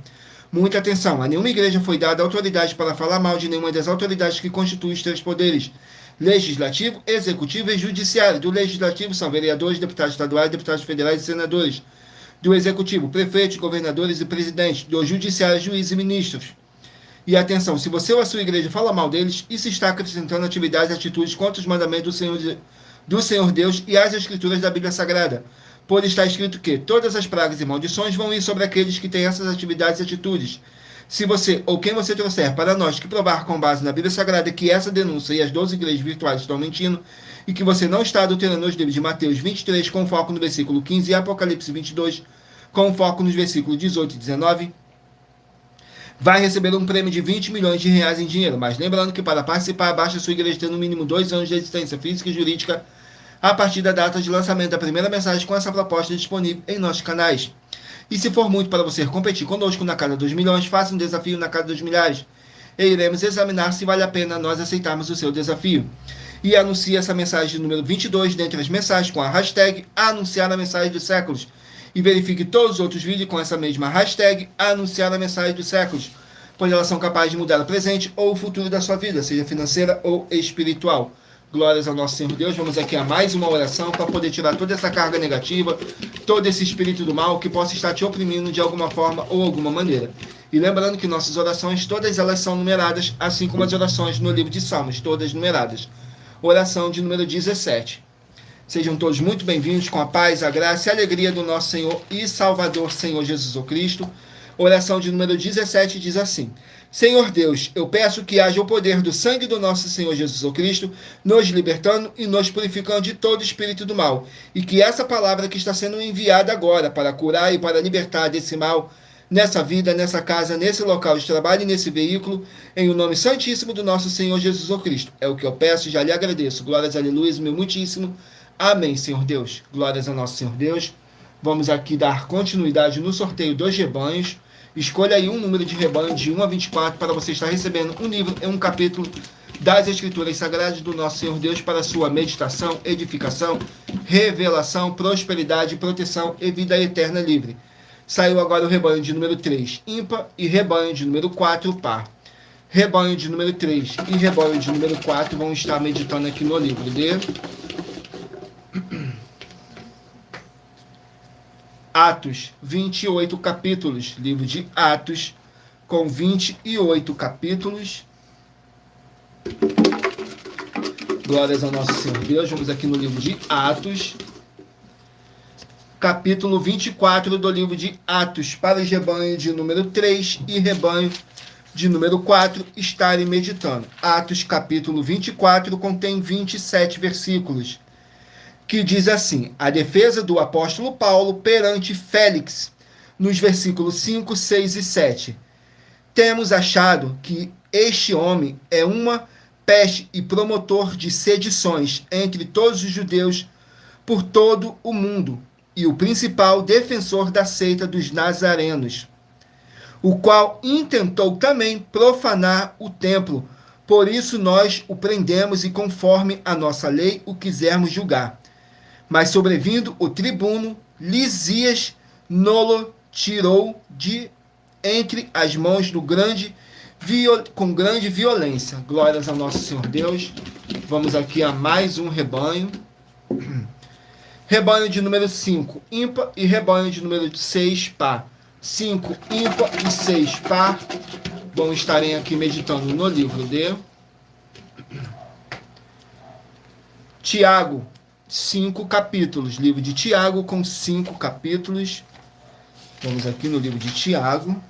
Speaker 1: Muita atenção, a nenhuma igreja foi dada autoridade para falar mal de nenhuma das autoridades que constituem os 3 poderes: legislativo, executivo e judiciário. Do legislativo são vereadores, deputados estaduais, deputados federais e senadores. Do executivo, prefeitos, governadores e presidentes. Do judiciário, juízes e ministros. E atenção, se você ou a sua igreja fala mal deles, isso está acrescentando atividades e atitudes contra os mandamentos do Senhor Deus e as escrituras da Bíblia Sagrada. Pois está escrito que todas as pragas e maldições vão ir sobre aqueles que têm essas atividades e atitudes. Se você ou quem você trouxer para nós que provar com base na Bíblia Sagrada que essa denúncia e as 12 igrejas virtuais estão mentindo e que você não está adulterando os livros de Mateus 23 com foco no versículo 15 e Apocalipse 22 com foco nos versículos 18 e 19, vai receber um prêmio de 20 milhões de reais em dinheiro. Mas lembrando que para participar, basta a sua igreja ter no mínimo 2 anos de existência física e jurídica a partir da data de lançamento da primeira mensagem com essa proposta disponível em nossos canais. E se for muito para você competir conosco na Casa dos Milhões, faça um desafio na Casa dos Milhares. E iremos examinar se vale a pena nós aceitarmos o seu desafio. E anuncie essa mensagem número 22 dentre as mensagens com a hashtag Anunciar a Mensagem dos Séculos. E verifique todos os outros vídeos com essa mesma hashtag Anunciar a Mensagem dos Séculos, pois elas são capazes de mudar o presente ou o futuro da sua vida, seja financeira ou espiritual. Glórias ao nosso Senhor Deus. Vamos aqui a mais uma oração para poder tirar toda essa carga negativa, todo esse espírito do mal que possa estar te oprimindo de alguma forma ou alguma maneira. E lembrando que nossas orações, todas elas são numeradas, assim como as orações no livro de Salmos, todas numeradas. oração de número 17. Sejam todos muito bem-vindos com a paz, a graça e a alegria do nosso Senhor e Salvador, Senhor Jesus Cristo. Oração de número 17 diz assim: Senhor Deus, eu peço que haja o poder do sangue do nosso Senhor Jesus Cristo, nos libertando e nos purificando de todo espírito do mal, e que essa palavra que está sendo enviada agora para curar e para libertar desse mal, nessa vida, nessa casa, nesse local de trabalho e nesse veículo, em o nome santíssimo do nosso Senhor Jesus Cristo. É o que eu peço e já lhe agradeço. Glórias, aleluia, meu muitíssimo. Amém, Senhor Deus. Glórias ao nosso Senhor Deus. Vamos aqui dar continuidade no sorteio dos rebanhos. Escolha aí um número de rebanho de 1 a 24 para você estar recebendo um livro e um capítulo das Escrituras Sagradas do nosso Senhor Deus para sua meditação, edificação, revelação, prosperidade, proteção e vida eterna livre. Saiu agora o rebanho de número 3, ímpar, e rebanho de número 4, par. Rebanho de número 3 e rebanho de número 4 vão estar meditando aqui no livro de Atos, 28 capítulos. Livro de Atos, com 28 capítulos. Glórias ao nosso Senhor Deus. Vamos aqui no livro de Atos, capítulo 24 do livro de Atos, para os rebanhos de número 3 e rebanho de número 4 estarem meditando. Atos, capítulo 24, contém 27 versículos, que diz assim: a defesa do apóstolo Paulo perante Félix, nos versículos 5, 6 e 7. Temos achado que este homem é uma peste e promotor de sedições entre todos os judeus por todo o mundo, e o principal defensor da seita dos nazarenos, o qual intentou também profanar o templo. Por isso nós o prendemos e conforme a nossa lei o quisermos julgar. Mas sobrevindo o tribuno, Lisias nolo tirou de entre as mãos do com grande violência. Glórias ao nosso Senhor Deus. Vamos aqui a mais um rebanho. Rebanho de número 5, ímpar, e rebanho de número 6, par. 5, ímpar e 6, par. Vão estarem aqui meditando no livro de Tiago, 5 capítulos. Livro de Tiago com 5 capítulos. Vamos aqui no livro de Tiago.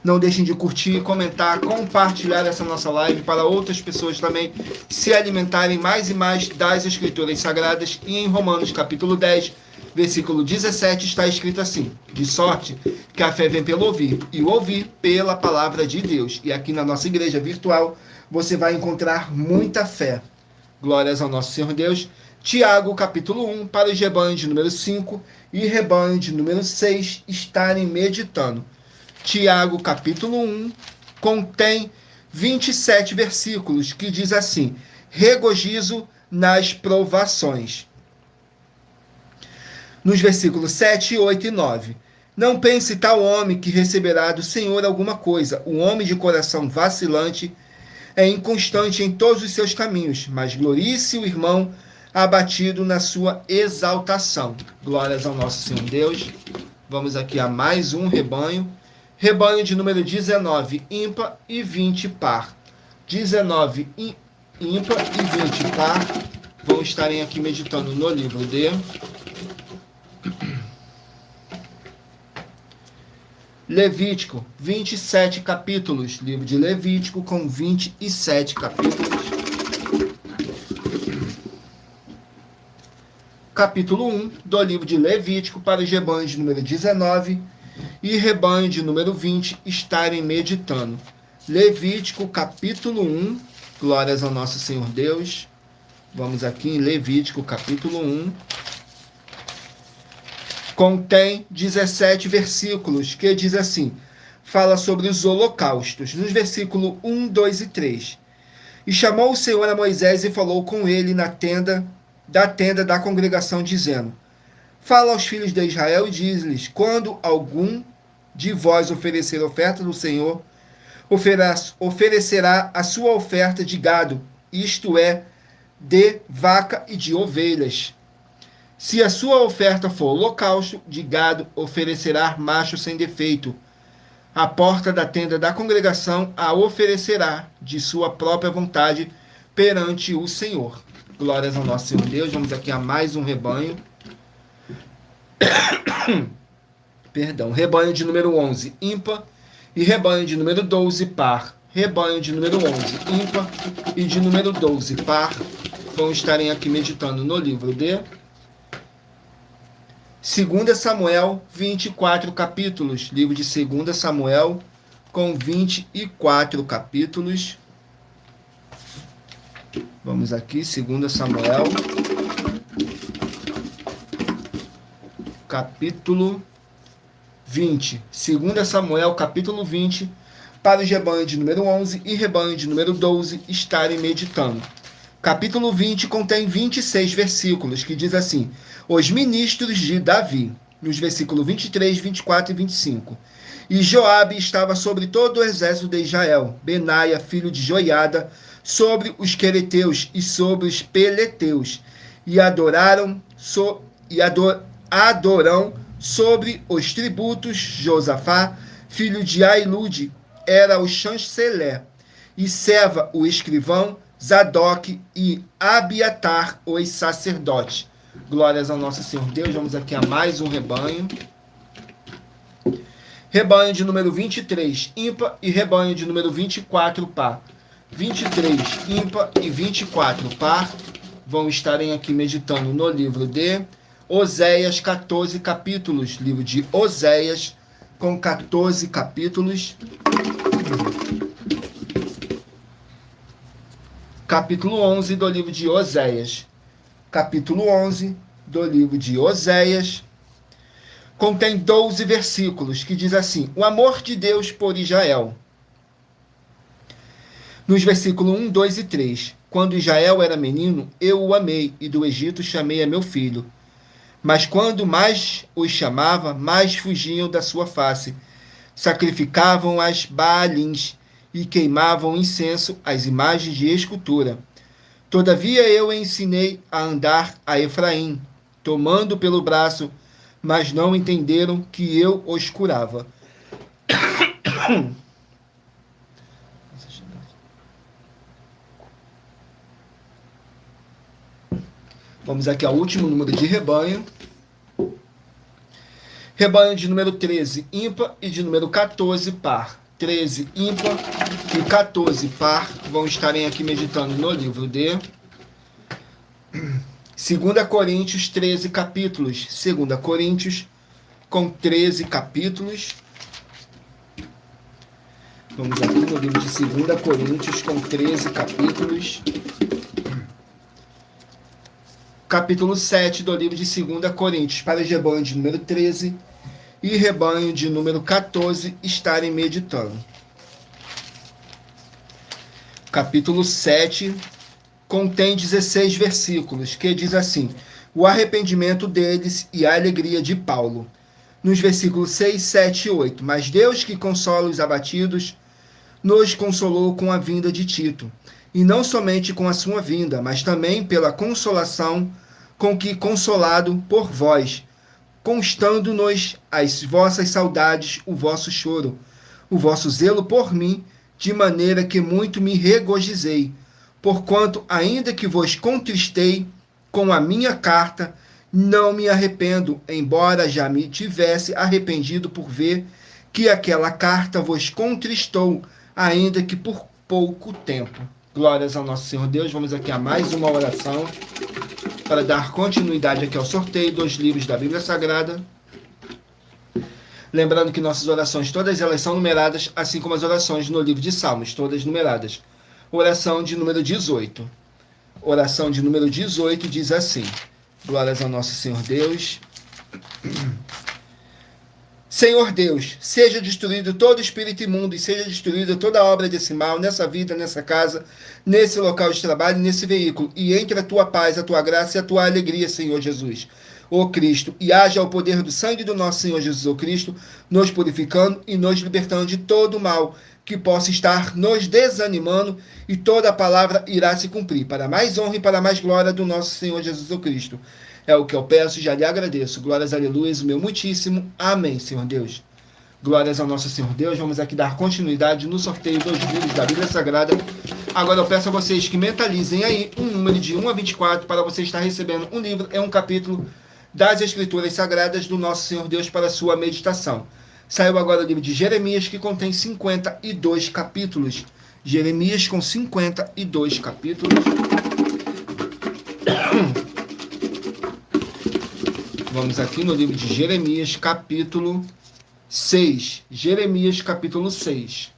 Speaker 1: Não deixem de curtir, comentar, compartilhar essa nossa live para outras pessoas também se alimentarem mais e mais das Escrituras Sagradas. E em Romanos capítulo 10, versículo 17, está escrito assim: de sorte que a fé vem pelo ouvir, e o ouvir pela palavra de Deus. E aqui na nossa igreja virtual você vai encontrar muita fé. Glórias ao nosso Senhor Deus. Tiago capítulo 1, para os rebanhos de número 5 e rebanho de número 6 estarem meditando. Tiago, capítulo 1, contém 27 versículos, que diz assim: regozijo nas provações. Nos versículos 7, 8 e 9. Não pense tal homem que receberá do Senhor alguma coisa. O homem de coração vacilante é inconstante em todos os seus caminhos, mas glorie-se o irmão abatido na sua exaltação. Glórias ao nosso Senhor Deus. Vamos aqui a mais um rebanho. Rebanho de número 19, ímpar, e 20, par. 19, ímpar e 20, par. Vão estarem aqui meditando no livro de Levítico, 27 capítulos. Livro de Levítico com 27 capítulos. Capítulo 1 do livro de Levítico, para os rebanhos de número 19 e rebanho de número 20 estarem meditando. Levítico, capítulo 1. Glórias ao nosso Senhor Deus. Vamos aqui em Levítico, capítulo 1. Contém 17 versículos, que diz assim: fala sobre os holocaustos. Nos versículos 1, 2 e 3. E chamou o Senhor a Moisés e falou com ele na tenda da congregação, dizendo: fala aos filhos de Israel e diz-lhes: quando algum de vós oferecer oferta do Senhor, oferecerá a sua oferta de gado, isto é, de vaca e de ovelhas. Se a sua oferta for holocausto, de gado oferecerá macho sem defeito. A porta da tenda da congregação a oferecerá de sua própria vontade, perante o Senhor. Glórias ao nosso Senhor Deus. Vamos aqui a mais um rebanho. Perdão. Rebanho de número 11, ímpar. E rebanho de número 12, par. Rebanho de número 11, ímpar. E de número 12, par. Vão estarem aqui meditando no livro de 2 Samuel, 24 capítulos. Livro de 2 Samuel, com 24 capítulos. Vamos aqui, 2 Samuel, capítulo 20. 2 Samuel, capítulo 20, para os rebanho de número 11 e rebanho de número 12 estarem meditando. Capítulo 20 contém 26 versículos, que diz assim: os ministros de Davi, nos versículos 23, 24 e 25. E Joabe estava sobre todo o exército de Israel, Benaia, filho de Joiada, sobre os quereteus e sobre os peleteus, e adorarão sobre os tributos. Josafá, filho de Ailude, era o chanceler, e Seva, o escrivão, Zadok e Abiatar, os sacerdotes. Glórias ao nosso Senhor Deus. Vamos aqui a mais um rebanho. Rebanho de número 23, ímpar, e rebanho de número 24, par. 23, ímpar, e 24, par. Vão estarem aqui meditando no livro de Oséias, 14 capítulos. Livro de Oséias, com 14 capítulos. Capítulo 11 do livro de Oséias. Capítulo 11 do livro de Oséias contém 12 versículos, que diz assim: o amor de Deus por Israel. Nos versículos 1, 2 e 3. Quando Israel era menino, eu o amei, e do Egito chamei a meu filho. Mas quando mais os chamava, mais fugiam da sua face. Sacrificavam as Baalins e queimavam incenso às imagens de escultura. Todavia eu ensinei a andar a Efraim, tomando pelo braço, mas não entenderam que eu os curava. Vamos aqui ao último número de rebanho. Rebanho de número 13, ímpar, e de número 14, par. 13, ímpar, e 14, par, vão estarem aqui meditando no livro de 2 Coríntios, 13 capítulos. 2 Coríntios, com 13 capítulos. Vamos aqui no livro de 2 Coríntios, com 13 capítulos. Capítulo 7 do livro de 2 Coríntios, para os rebanho de número 13 e rebanho de número 14 estarem meditando. Capítulo 7 contém 16 versículos, que diz assim: o arrependimento deles e a alegria de Paulo. Nos versículos 6, 7 e 8. Mas Deus, que consola os abatidos, nos consolou com a vinda de Tito, e não somente com a sua vinda, mas também pela consolação com que, consolado por vós, constando-nos as vossas saudades, o vosso choro, o vosso zelo por mim, de maneira que muito me regozijei, porquanto, ainda que vos contristei com a minha carta, não me arrependo, embora já me tivesse arrependido por ver que aquela carta vos contristou, ainda que por pouco tempo. Glórias ao nosso Senhor Deus. Vamos aqui a mais uma oração para dar continuidade aqui ao sorteio dos livros da Bíblia Sagrada. Lembrando que nossas orações, todas elas são numeradas, assim como as orações no livro de Salmos, todas numeradas. Oração de número 18. Oração de número 18 diz assim: glórias ao nosso Senhor Deus. Senhor Deus, seja destruído todo espírito imundo e seja destruída toda obra desse mal, nessa vida, nessa casa, nesse local de trabalho, nesse veículo. E entre a tua paz, a tua graça e a tua alegria, Senhor Jesus, ó Cristo. E haja o poder do sangue do nosso Senhor Jesus, ó Cristo, nos purificando e nos libertando de todo o mal que possa estar nos desanimando, e toda a palavra irá se cumprir, para mais honra e para mais glória do nosso Senhor Jesus, ó Cristo. É o que eu peço e já lhe agradeço. Glórias, aleluias, o meu muitíssimo. Amém, Senhor Deus. Glórias ao nosso Senhor Deus. Vamos aqui dar continuidade no sorteio dos livros da Bíblia Sagrada, Agora eu peço a vocês que mentalizem aí um número de 1 a 24 para você estar recebendo um livro, um capítulo das Escrituras Sagradas do Nosso Senhor Deus para a sua meditação. Saiu agora o livro de Jeremias, que contém 52 capítulos. Jeremias com 52 capítulos. Vamos aqui no livro de Jeremias, capítulo 6. Jeremias, capítulo 6.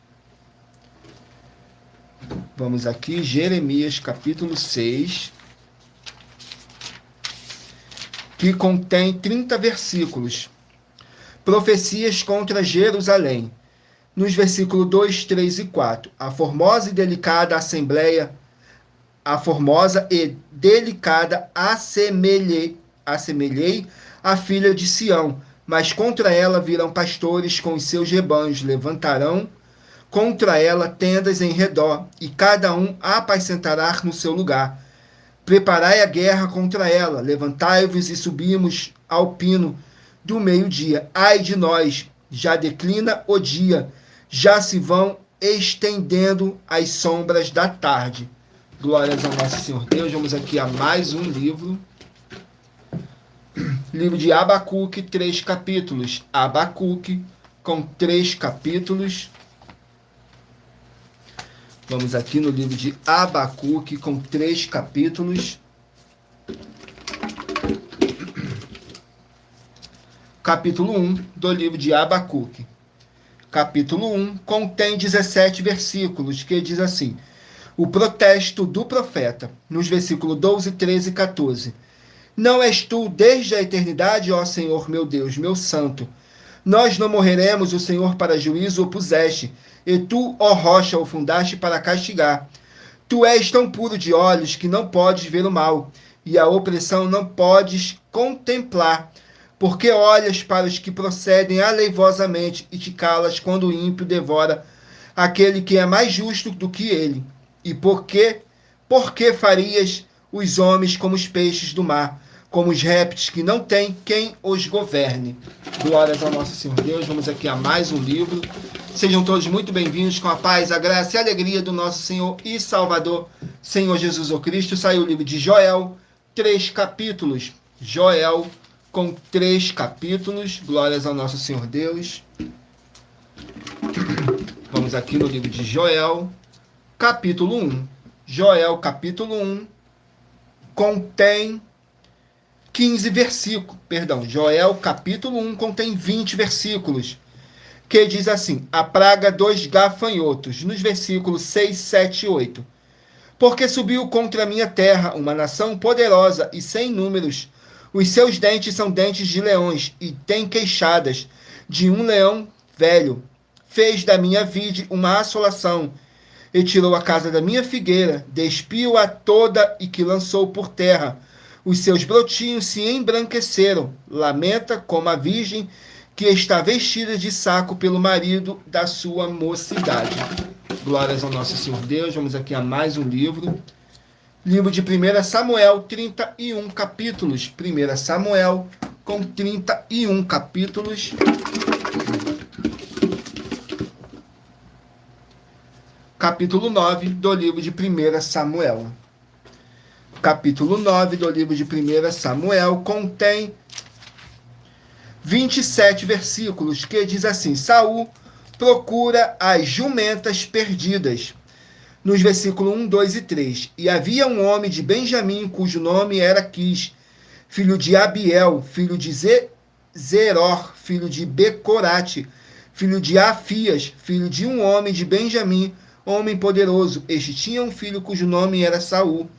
Speaker 1: Vamos aqui, Jeremias, capítulo 6, que contém 30 versículos. Profecias contra Jerusalém. Nos versículos 2, 3 e 4. A formosa e delicada assembleia, a formosa e delicada assemelhei a filha de Sião, mas contra ela virão pastores com os seus rebanhos, levantarão contra ela tendas em redor, e cada um a apacentará no seu lugar. Preparai a guerra contra ela, levantai-vos e subimos ao pino do meio-dia. Ai de nós, já declina o dia, já se vão estendendo as sombras da tarde. Glórias ao nosso Senhor Deus. Vamos aqui a mais um livro. Livro de Abacuque, 3 capítulos. Abacuque, com 3 capítulos. Vamos aqui no livro de Abacuque, com 3 capítulos. Capítulo 1 do livro de Abacuque. Capítulo 1 contém 17 versículos, que diz assim: o protesto do profeta, nos versículos 12, 13 e 14. Não és tu desde a eternidade, ó Senhor, meu Deus, meu santo. Nós não morreremos, o Senhor para juízo o puseste, e tu, ó rocha, o fundaste para castigar. Tu és tão puro de olhos que não podes ver o mal, e a opressão não podes contemplar, porque olhas para os que procedem aleivosamente e te calas quando o ímpio devora aquele que é mais justo do que ele. E por que farias os homens como os peixes do mar, como os répteis que não têm quem os governe? Glórias ao nosso Senhor Deus. Vamos aqui a mais um livro. Sejam todos muito bem-vindos com a paz, a graça e a alegria do nosso Senhor e Salvador, Senhor Jesus o Cristo. Saiu o livro de Joel, 3 capítulos. Joel, com 3 capítulos. Glórias ao nosso Senhor Deus. Vamos aqui no livro de Joel, capítulo 1. Joel, capítulo 1, contém 15 versículos. Perdão, Joel, capítulo 1, contém 20 versículos. Que diz assim: a praga dos gafanhotos, nos versículos 6, 7 e 8. Porque subiu contra a minha terra uma nação poderosa e sem números. Os seus dentes são dentes de leões, e tem queixadas de um leão velho. Fez da minha vide uma assolação, e tirou a casa da minha figueira, despiu-a toda e que lançou por terra. Os seus brotinhos se embranqueceram. Lamenta como a virgem que está vestida de saco pelo marido da sua mocidade. Glórias ao nosso Senhor Deus. Vamos aqui a mais um livro. Livro de 1 Samuel, 31 capítulos. 1 Samuel, com 31 capítulos. Capítulo 9 do livro de 1 Samuel. Capítulo 9 do livro de 1 Samuel contém 27 versículos, que diz assim: Saul procura as jumentas perdidas. Nos versículos 1, 2 e 3. E havia um homem de Benjamim, cujo nome era Quis, filho de Abiel, filho de Zeror, filho de Becorate, filho de Afias, filho de um homem de Benjamim, homem poderoso. Este tinha um filho cujo nome era Saul,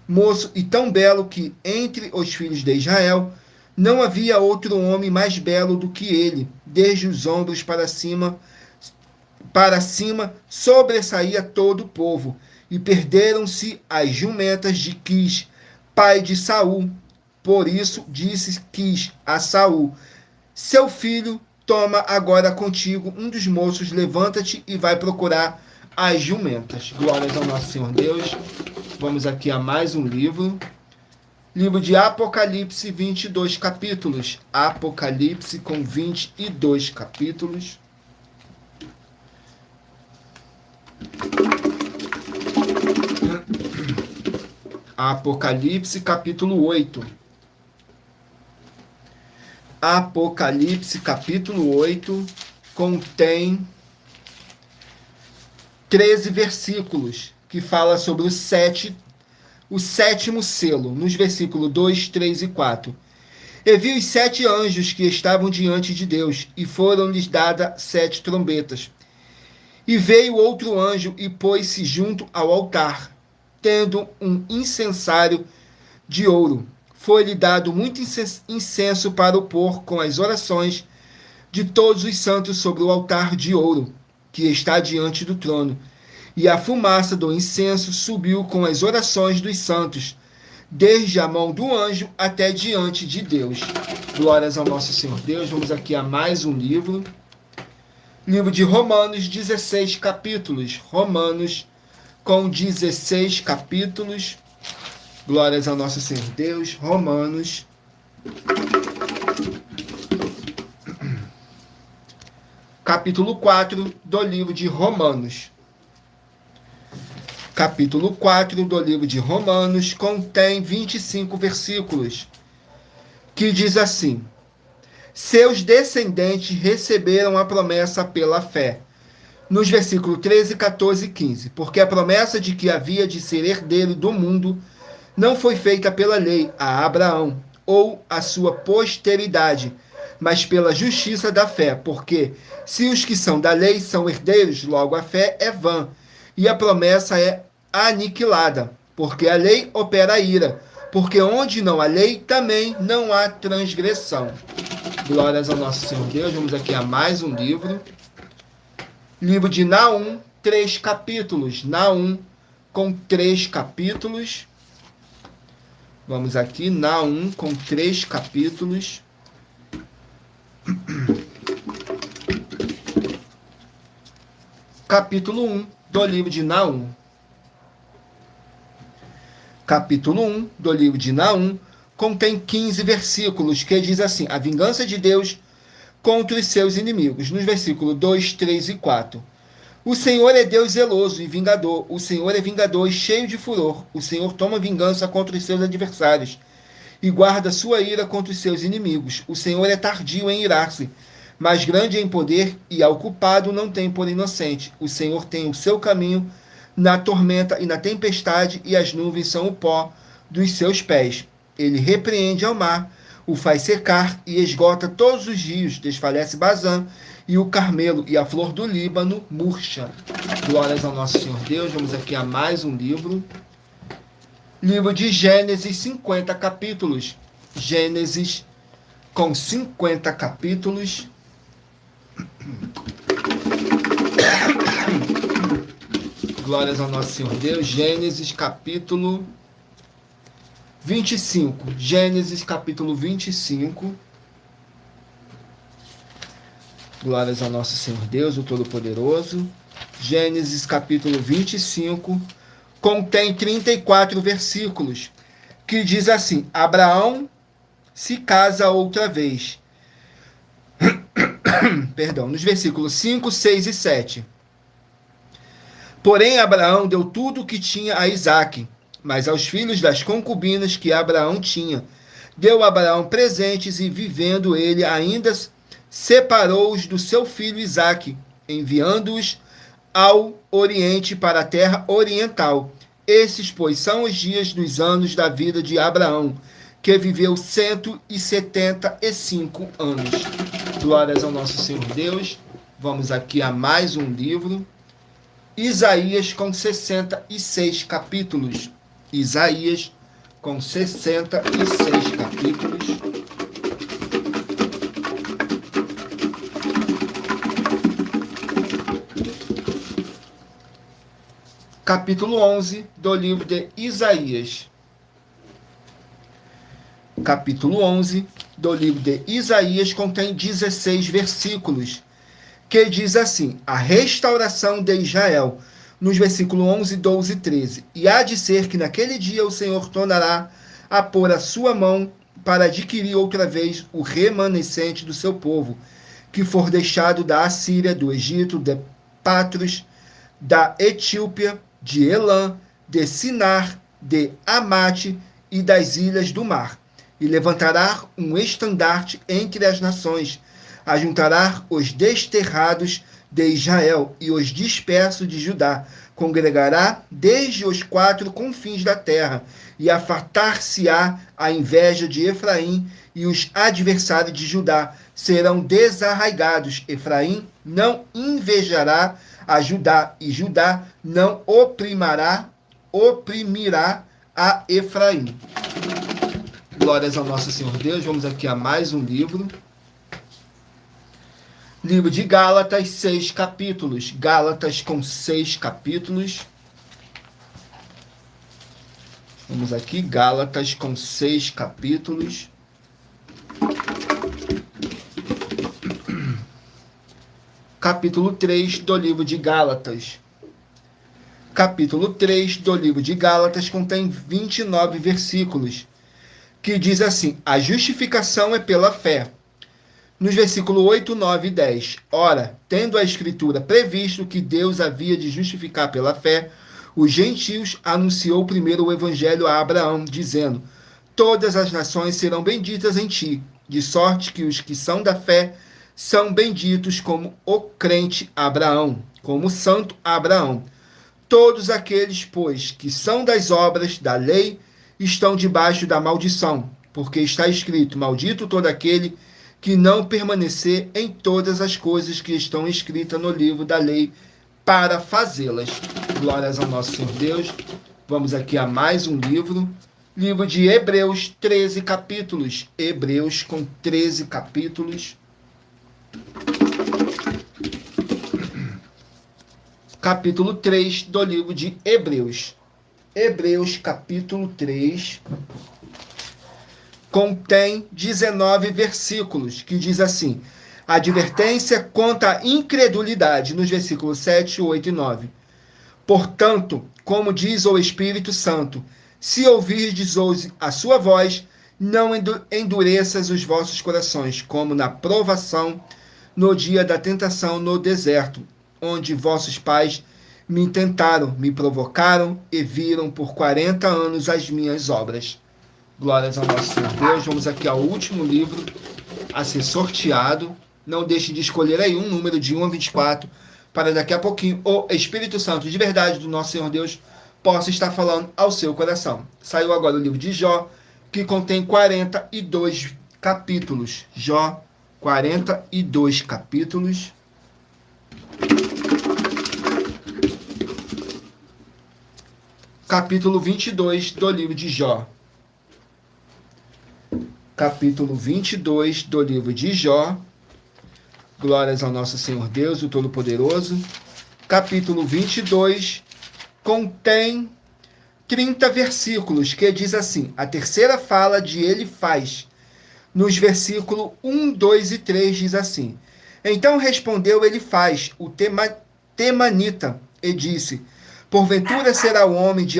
Speaker 1: moço e tão belo que, entre os filhos de Israel, não havia outro homem mais belo do que ele. Desde os ombros para cima sobressaía todo o povo. E perderam-se as jumentas de Quis, pai de Saul. Por isso disse Quis a Saul: seu filho toma agora contigo um dos moços, levanta-te e vai procurar as jumentas. Glórias ao nosso Senhor Deus. Vamos aqui a mais um livro. Livro de Apocalipse, 22 capítulos. Apocalipse com 22 capítulos. Apocalipse capítulo 8. Apocalipse capítulo 8 contém 13 versículos que fala sobre o sétimo selo, nos versículos 2, 3 e 4. E vi os 7 anjos que estavam diante de Deus, e foram-lhes dadas 7 trombetas. E veio outro anjo e pôs-se junto ao altar, tendo um incensário de ouro. Foi-lhe dado muito incenso para o pôr com as orações de todos os santos sobre o altar de ouro, que está diante do trono. E a fumaça do incenso subiu com as orações dos santos, desde a mão do anjo até diante de Deus. Glórias ao nosso Senhor Deus. Vamos aqui a mais um livro. Livro de Romanos, 16 capítulos. Romanos com 16 capítulos. Glórias ao nosso Senhor Deus. Romanos. Capítulo 4 do livro de Romanos. Capítulo 4 do livro de Romanos contém 25 versículos, que diz assim: seus descendentes receberam a promessa pela fé. Nos versículos 13, 14 e 15. Porque a promessa de que havia de ser herdeiro do mundo não foi feita pela lei a Abraão ou a sua posteridade, mas pela justiça da fé. Porque se os que são da lei são herdeiros, logo a fé é vã, e a promessa é aniquilada. Porque a lei opera a ira. Porque onde não há lei, também não há transgressão. Glórias ao nosso Senhor Deus. Vamos aqui a mais um livro. Livro de Naum, 3 capítulos. Naum com 3 capítulos. Vamos aqui, Naum com 3 capítulos. Capítulo 1 do livro de Naum. Capítulo 1 do livro de Naum contém 15 versículos, que diz assim: a vingança de Deus contra os seus inimigos. Nos versículos 2, 3 e 4. O Senhor é Deus zeloso e vingador. O Senhor é vingador e cheio de furor. O Senhor toma vingança contra os seus adversários e guarda sua ira contra os seus inimigos. O Senhor é tardio em irar-se, mas grande em poder, e ao culpado não tem por inocente. O Senhor tem o seu caminho na tormenta e na tempestade, e as nuvens são o pó dos seus pés. Ele repreende ao mar, o faz secar e esgota todos os rios, desfalece Bazã e o Carmelo, e a flor do Líbano murcha. Glórias ao nosso Senhor Deus. Vamos aqui a mais um livro. Livro de Gênesis, 50 capítulos. Gênesis com 50 capítulos. Glórias ao nosso Senhor Deus. Gênesis capítulo 25. Gênesis capítulo 25. Glórias ao nosso Senhor Deus, o Todo-Poderoso. Gênesis capítulo 25 contém 34 versículos, que diz assim: Abraão se casa outra vez. Perdão, nos versículos 5, 6 e 7. Porém, Abraão deu tudo o que tinha a Isaque, mas aos filhos das concubinas que Abraão tinha, deu Abraão presentes, e vivendo ele ainda, separou-os do seu filho Isaque, enviando-os ao oriente, para a terra oriental. Esses, pois, são os dias dos anos da vida de Abraão, que viveu 175 anos. Glórias ao nosso Senhor Deus. Vamos aqui a mais um livro. Isaías com 66 capítulos. Isaías com 66 capítulos. Capítulo 11 do livro de Isaías. Capítulo 11 do livro de Isaías contém 16 versículos, que diz assim: a restauração de Israel, nos versículos 11, 12 e 13. E há de ser que naquele dia o Senhor tornará a pôr a sua mão para adquirir outra vez o remanescente do seu povo, que for deixado da Assíria, do Egito, de Patros, da Etiópia, de Elã, de Sinar de Amate e das ilhas do mar, e levantará um estandarte entre as nações, ajuntará os desterrados de Israel e os dispersos de Judá, congregará desde os 4 confins da terra, e afastar-se-á a inveja de Efraim, e os adversários de Judá serão desarraigados. Efraim não invejará a Judá, e Judá não oprimirá a Efraim. Glórias ao nosso Senhor Deus. Vamos aqui a mais um livro. Livro de Gálatas, 6 capítulos. Gálatas com 6 capítulos. Vamos aqui, Gálatas com 6 capítulos. Capítulo 3 do livro de Gálatas. Capítulo 3 do livro de Gálatas contém 29 versículos, que diz assim: a justificação é pela fé. Nos versículos 8, 9 e 10. Ora, tendo a Escritura previsto que Deus havia de justificar pela fé os gentios, anunciou primeiro o Evangelho a Abraão, dizendo: todas as nações serão benditas em ti, de sorte que os que são da fé são benditos como o crente Abraão, como o santo Abraão. Todos aqueles, pois, que são das obras da lei, estão debaixo da maldição, porque está escrito: maldito todo aquele que não permanecer em todas as coisas que estão escritas no livro da lei para fazê-las. Glórias ao nosso Senhor Deus. Vamos aqui a mais um livro. Livro de Hebreus, 13 capítulos. Hebreus com 13 capítulos. Capítulo 3 do livro de Hebreus. Hebreus, capítulo 3, contém 19 versículos, que diz assim: advertência contra a incredulidade, nos versículos 7, 8 e 9. Portanto, como diz o Espírito Santo, se ouvirdes hoje a sua voz, não endureças os vossos corações, como na provação, no dia da tentação no deserto, onde vossos pais me tentaram, me provocaram e viram por 40 anos as minhas obras. Glórias ao nosso Senhor Deus. Vamos aqui ao último livro a ser sorteado. Não deixe de escolher aí um número de 1 a 24, para daqui a pouquinho o Espírito Santo de verdade do nosso Senhor Deus possa estar falando ao seu coração. Saiu agora o livro de Jó, que contém 42 capítulos. Jó, 42 capítulos. Capítulo 22 do livro de Jó. Capítulo 22 do livro de Jó. Glórias ao nosso Senhor Deus, o Todo-Poderoso. Capítulo 22 contém 30 versículos, que diz assim: a terceira fala de Elifaz. Nos versículos 1, 2 e 3 diz assim: então respondeu Elifaz, o temanita, e disse: porventura será o homem de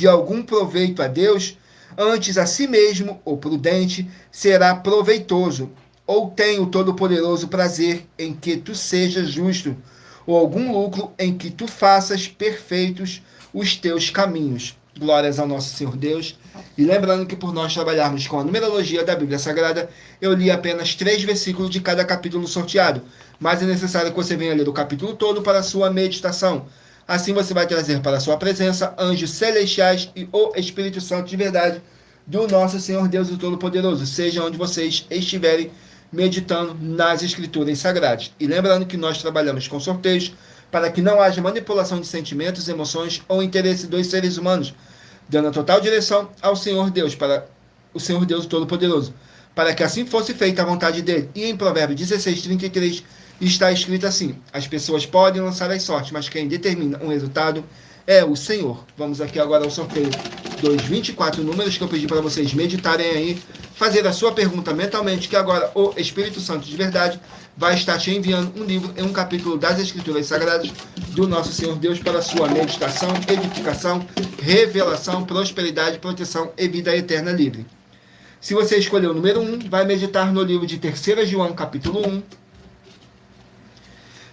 Speaker 1: algum proveito a Deus? Antes a si mesmo, o prudente, será proveitoso. Ou tem o Todo-Poderoso prazer em que tu sejas justo, ou algum lucro em que tu faças perfeitos os teus caminhos. Glórias ao nosso Senhor Deus. E lembrando que por nós trabalharmos com a numerologia da Bíblia Sagrada, eu li apenas 3 versículos de cada capítulo sorteado, mas é necessário que você venha ler o capítulo todo para a sua meditação. Assim você vai trazer para a sua presença anjos celestiais e o Espírito Santo de verdade do nosso Senhor Deus, o Todo-Poderoso, seja onde vocês estiverem meditando nas Escrituras Sagradas. E lembrando que nós trabalhamos com sorteios para que não haja manipulação de sentimentos, emoções ou interesse dos seres humanos, dando a total direção ao Senhor Deus, para o Senhor Deus Todo-Poderoso, para que assim fosse feita a vontade dele. E em Provérbios 16, 33, está escrito assim: as pessoas podem lançar as sortes, mas quem determina um resultado é o Senhor. Vamos aqui agora ao sorteio dos 24 números que eu pedi para vocês meditarem aí, fazer a sua pergunta mentalmente, que agora o Espírito Santo de verdade vai estar te enviando um livro em um capítulo das Escrituras Sagradas do nosso Senhor Deus para a sua meditação, edificação, revelação, prosperidade, proteção e vida eterna livre. Se você escolher o número 1, vai meditar no livro de 3 João, capítulo 1.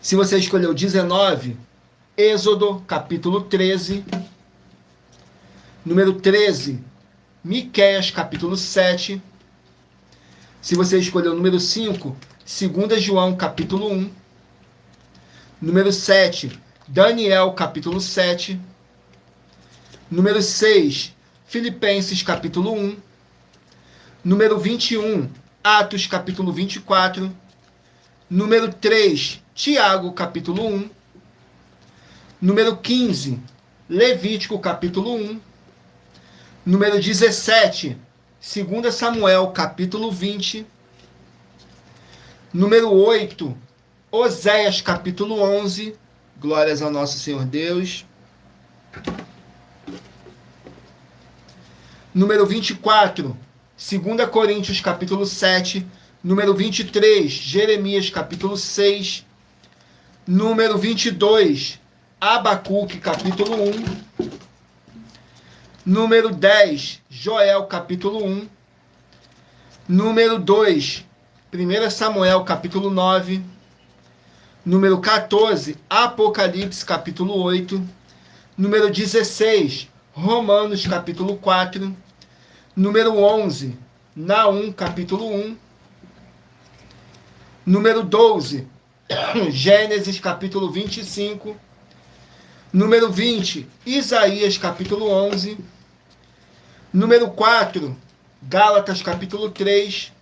Speaker 1: Se você escolher o 19, Êxodo, capítulo 13. Número 13, Miqueias, capítulo 7. Se você escolheu o número 5, 2 João, capítulo 1. Número 7, Daniel, capítulo 7. Número 6, Filipenses, capítulo 1. Número 21, Atos, capítulo 24. Número 3, Tiago, capítulo 1. Número 15, Levítico, capítulo 1. Número 17, 2 Samuel, capítulo 20. Número 8, Oséias, capítulo 11. Glórias ao nosso Senhor Deus. Número 24, 2 Coríntios, capítulo 7. Número 23, Jeremias, capítulo 6. Número 22, Abacuque, capítulo 1. Número 10, Joel, capítulo 1. Número 2, 1 Samuel, capítulo 9. Número 14, Apocalipse, capítulo 8. Número 16, Romanos, capítulo 4. Número 11, Naum, capítulo 1. Número 12, Gênesis, capítulo 25. Número 20, Isaías, capítulo 11. Número 4, Gálatas, capítulo 3.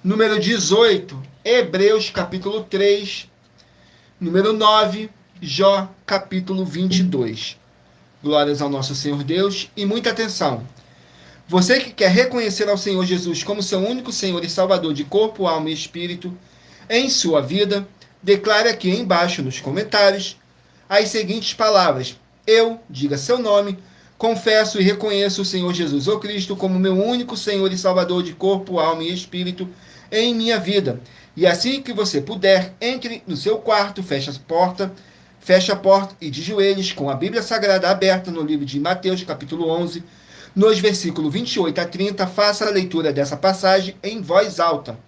Speaker 1: Número 18, Hebreus, capítulo 3. Número 9, Jó, capítulo 22. Glórias ao nosso Senhor Deus e muita atenção. Você que quer reconhecer ao Senhor Jesus como seu único Senhor e Salvador de corpo, alma e espírito em sua vida, declare aqui embaixo nos comentários as seguintes palavras: eu, diga seu nome, confesso e reconheço o Senhor Jesus ou Cristo como meu único Senhor e Salvador de corpo, alma e espírito em minha vida. E assim que você puder, entre no seu quarto, feche a porta e de joelhos com a Bíblia Sagrada aberta no livro de Mateus, capítulo 11, nos versículos 28 a 30, faça a leitura dessa passagem em voz alta.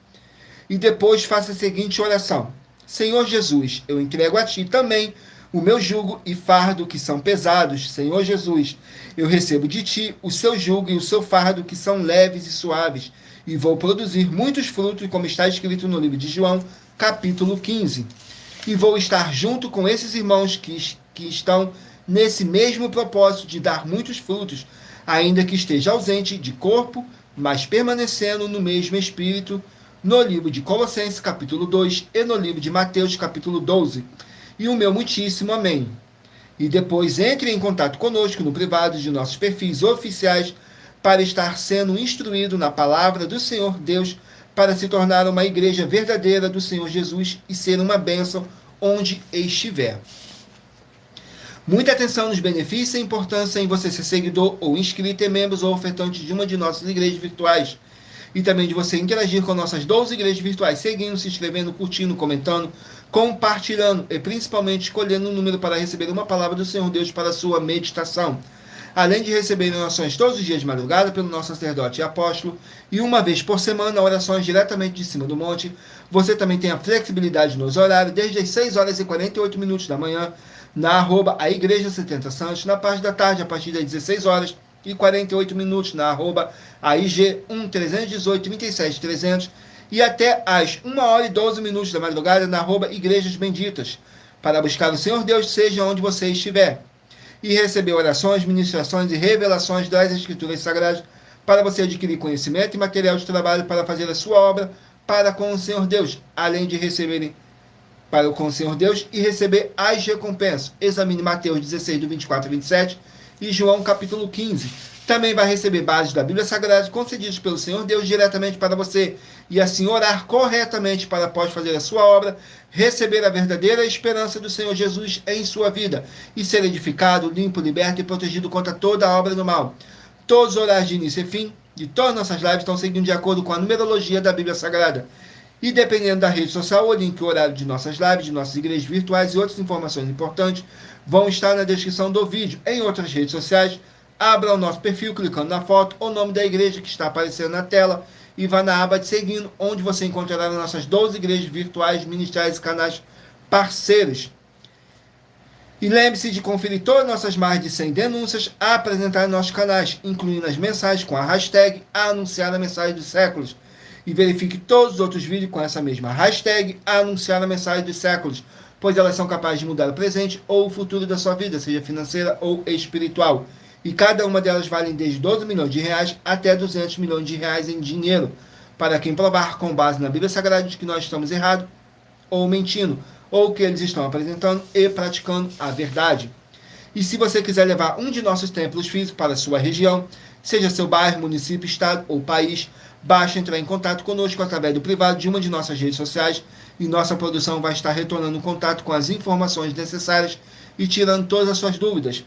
Speaker 1: E depois faça a seguinte oração: Senhor Jesus, eu entrego a Ti também o meu jugo e fardo que são pesados. Senhor Jesus, eu recebo de Ti o seu jugo e o seu fardo que são leves e suaves, e vou produzir muitos frutos, como está escrito no livro de João, capítulo 15. E vou estar junto com esses irmãos que estão nesse mesmo propósito de dar muitos frutos, ainda que esteja ausente de corpo, mas permanecendo no mesmo espírito, no livro de Colossenses, capítulo 2, e no livro de Mateus, capítulo 12. E o meu muitíssimo amém. E depois entre em contato conosco no privado de nossos perfis oficiais para estar sendo instruído na palavra do Senhor Deus, para se tornar uma igreja verdadeira do Senhor Jesus e ser uma bênção onde estiver. Muita atenção nos benefícios e importância em você ser seguidor ou inscrito em membros ou ofertante de uma de nossas igrejas virtuais. E também de você interagir com nossas 12 igrejas virtuais, seguindo, se inscrevendo, curtindo, comentando, compartilhando e principalmente escolhendo um número para receber uma palavra do Senhor Deus para a sua meditação. Além de receber orações todos os dias de madrugada pelo nosso sacerdote e apóstolo, e uma vez por semana orações diretamente de cima do monte, você também tem a flexibilidade nos horários, desde as 6 horas e 48 minutos da manhã, na @ a Igreja 70 Santos, na parte da tarde, a partir das 16 horas e 48 minutos, na @ a IG 1318 27 300, e até às 1 hora e 12 minutos da madrugada, na @ Igrejas Benditas, para buscar o Senhor Deus, seja onde você estiver, e receber orações, ministrações e revelações das Escrituras Sagradas, para você adquirir conhecimento e material de trabalho para fazer a sua obra para com o Senhor Deus, além de receberem para com o Senhor Deus e receber as recompensas. Examine Mateus 16, do 24 a 27 e João capítulo 15. Também vai receber bases da Bíblia Sagrada concedidas pelo Senhor Deus diretamente para você, e assim orar corretamente para após fazer a sua obra, receber a verdadeira esperança do Senhor Jesus em sua vida e ser edificado, limpo, liberto e protegido contra toda a obra do mal. Todos os horários de início e fim de todas as nossas lives estão seguindo de acordo com a numerologia da Bíblia Sagrada. E dependendo da rede social, o link e o horário de nossas lives, de nossas igrejas virtuais e outras informações importantes vão estar na descrição do vídeo. Em outras redes sociais, abra o nosso perfil clicando na foto ou nome da igreja que está aparecendo na tela e vá na aba de seguindo, onde você encontrará nossas 12 igrejas virtuais, ministérios e canais parceiros. E lembre-se de conferir todas as nossas mais de 100 denúncias a apresentar em nossos canais, incluindo as mensagens com a hashtag Anunciar a Mensagem dos Séculos. E verifique todos os outros vídeos com essa mesma hashtag Anunciar a Mensagem dos Séculos, pois elas são capazes de mudar o presente ou o futuro da sua vida, seja financeira ou espiritual. E cada uma delas vale desde 12 milhões de reais até 200 milhões de reais em dinheiro, para quem provar com base na Bíblia Sagrada de que nós estamos errados ou mentindo, ou que eles estão apresentando e praticando a verdade. E se você quiser levar um de nossos templos físicos para a sua região, seja seu bairro, município, estado ou país, basta entrar em contato conosco através do privado de uma de nossas redes sociais e nossa produção vai estar retornando contato com as informações necessárias e tirando todas as suas dúvidas.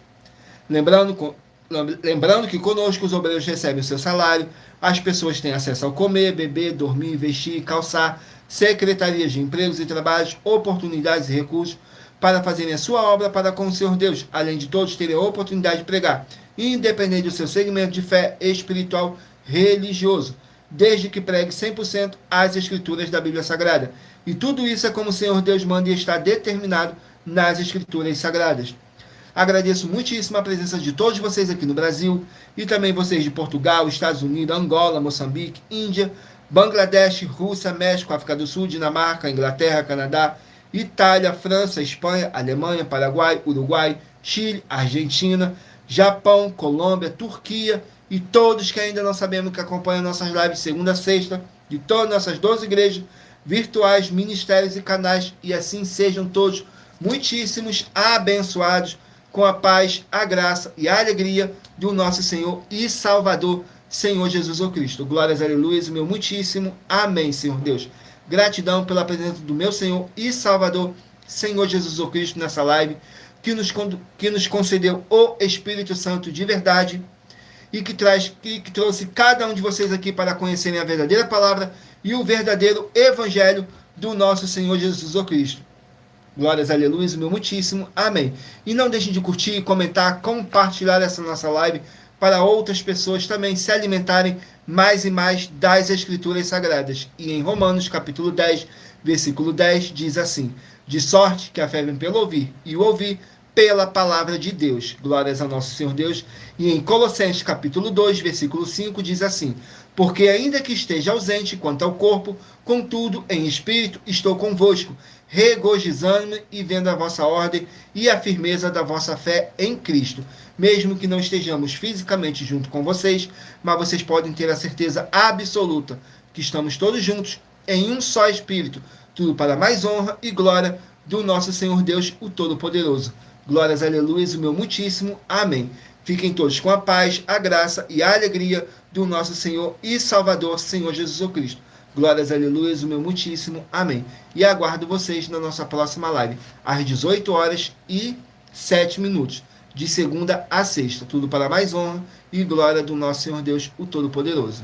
Speaker 1: Lembrando que conosco os obreiros recebem o seu salário, as pessoas têm acesso ao comer, beber, dormir, vestir, calçar, secretarias de empregos e trabalhos, oportunidades e recursos para fazerem a sua obra para com o Senhor Deus, além de todos terem a oportunidade de pregar, independente do seu segmento de fé espiritual religioso, desde que pregue 100% as escrituras da Bíblia Sagrada. E tudo isso é como o Senhor Deus manda e está determinado nas escrituras sagradas. Agradeço muitíssimo a presença de todos vocês aqui no Brasil e também vocês de Portugal, Estados Unidos, Angola, Moçambique, Índia, Bangladesh, Rússia, México, África do Sul, Dinamarca, Inglaterra, Canadá, Itália, França, Espanha, Alemanha, Paraguai, Uruguai, Chile, Argentina, Japão, Colômbia, Turquia e todos que ainda não sabemos que acompanham nossas lives segunda a sexta, de todas nossas 12 igrejas virtuais, ministérios e canais, e assim sejam todos muitíssimos abençoados com a paz, a graça e a alegria do nosso Senhor e Salvador, Senhor Jesus o Cristo. Glórias, aleluias, meu muitíssimo amém, Senhor Deus. Gratidão pela presença do meu Senhor e Salvador, Senhor Jesus o Cristo, nessa live, que nos concedeu o Espírito Santo de verdade e que trouxe cada um de vocês aqui para conhecerem a verdadeira palavra e o verdadeiro evangelho do nosso Senhor Jesus o Cristo. Glórias, aleluia, meu muitíssimo amém. E não deixem de curtir, comentar, compartilhar essa nossa live para outras pessoas também se alimentarem mais e mais das Escrituras Sagradas. E em Romanos, capítulo 10, versículo 10, diz assim: de sorte que a fé vem pelo ouvir, e o ouvir pela palavra de Deus. Glórias ao nosso Senhor Deus. E em Colossenses, capítulo 2, versículo 5, diz assim: porque ainda que esteja ausente quanto ao corpo, contudo, em espírito, estou convosco, regozijando-me e vendo a vossa ordem e a firmeza da vossa fé em Cristo. Mesmo que não estejamos fisicamente junto com vocês, mas vocês podem ter a certeza absoluta que estamos todos juntos em um só Espírito, tudo para mais honra e glória do nosso Senhor Deus, o Todo-Poderoso. Glórias, aleluia, o meu muitíssimo amém. Fiquem todos com a paz, a graça e a alegria do nosso Senhor e Salvador, Senhor Jesus Cristo. Glórias, aleluia, o meu muitíssimo amém. E aguardo vocês na nossa próxima live, às 18h07, de segunda a sexta. Tudo para mais honra e glória do nosso Senhor Deus, o Todo-Poderoso.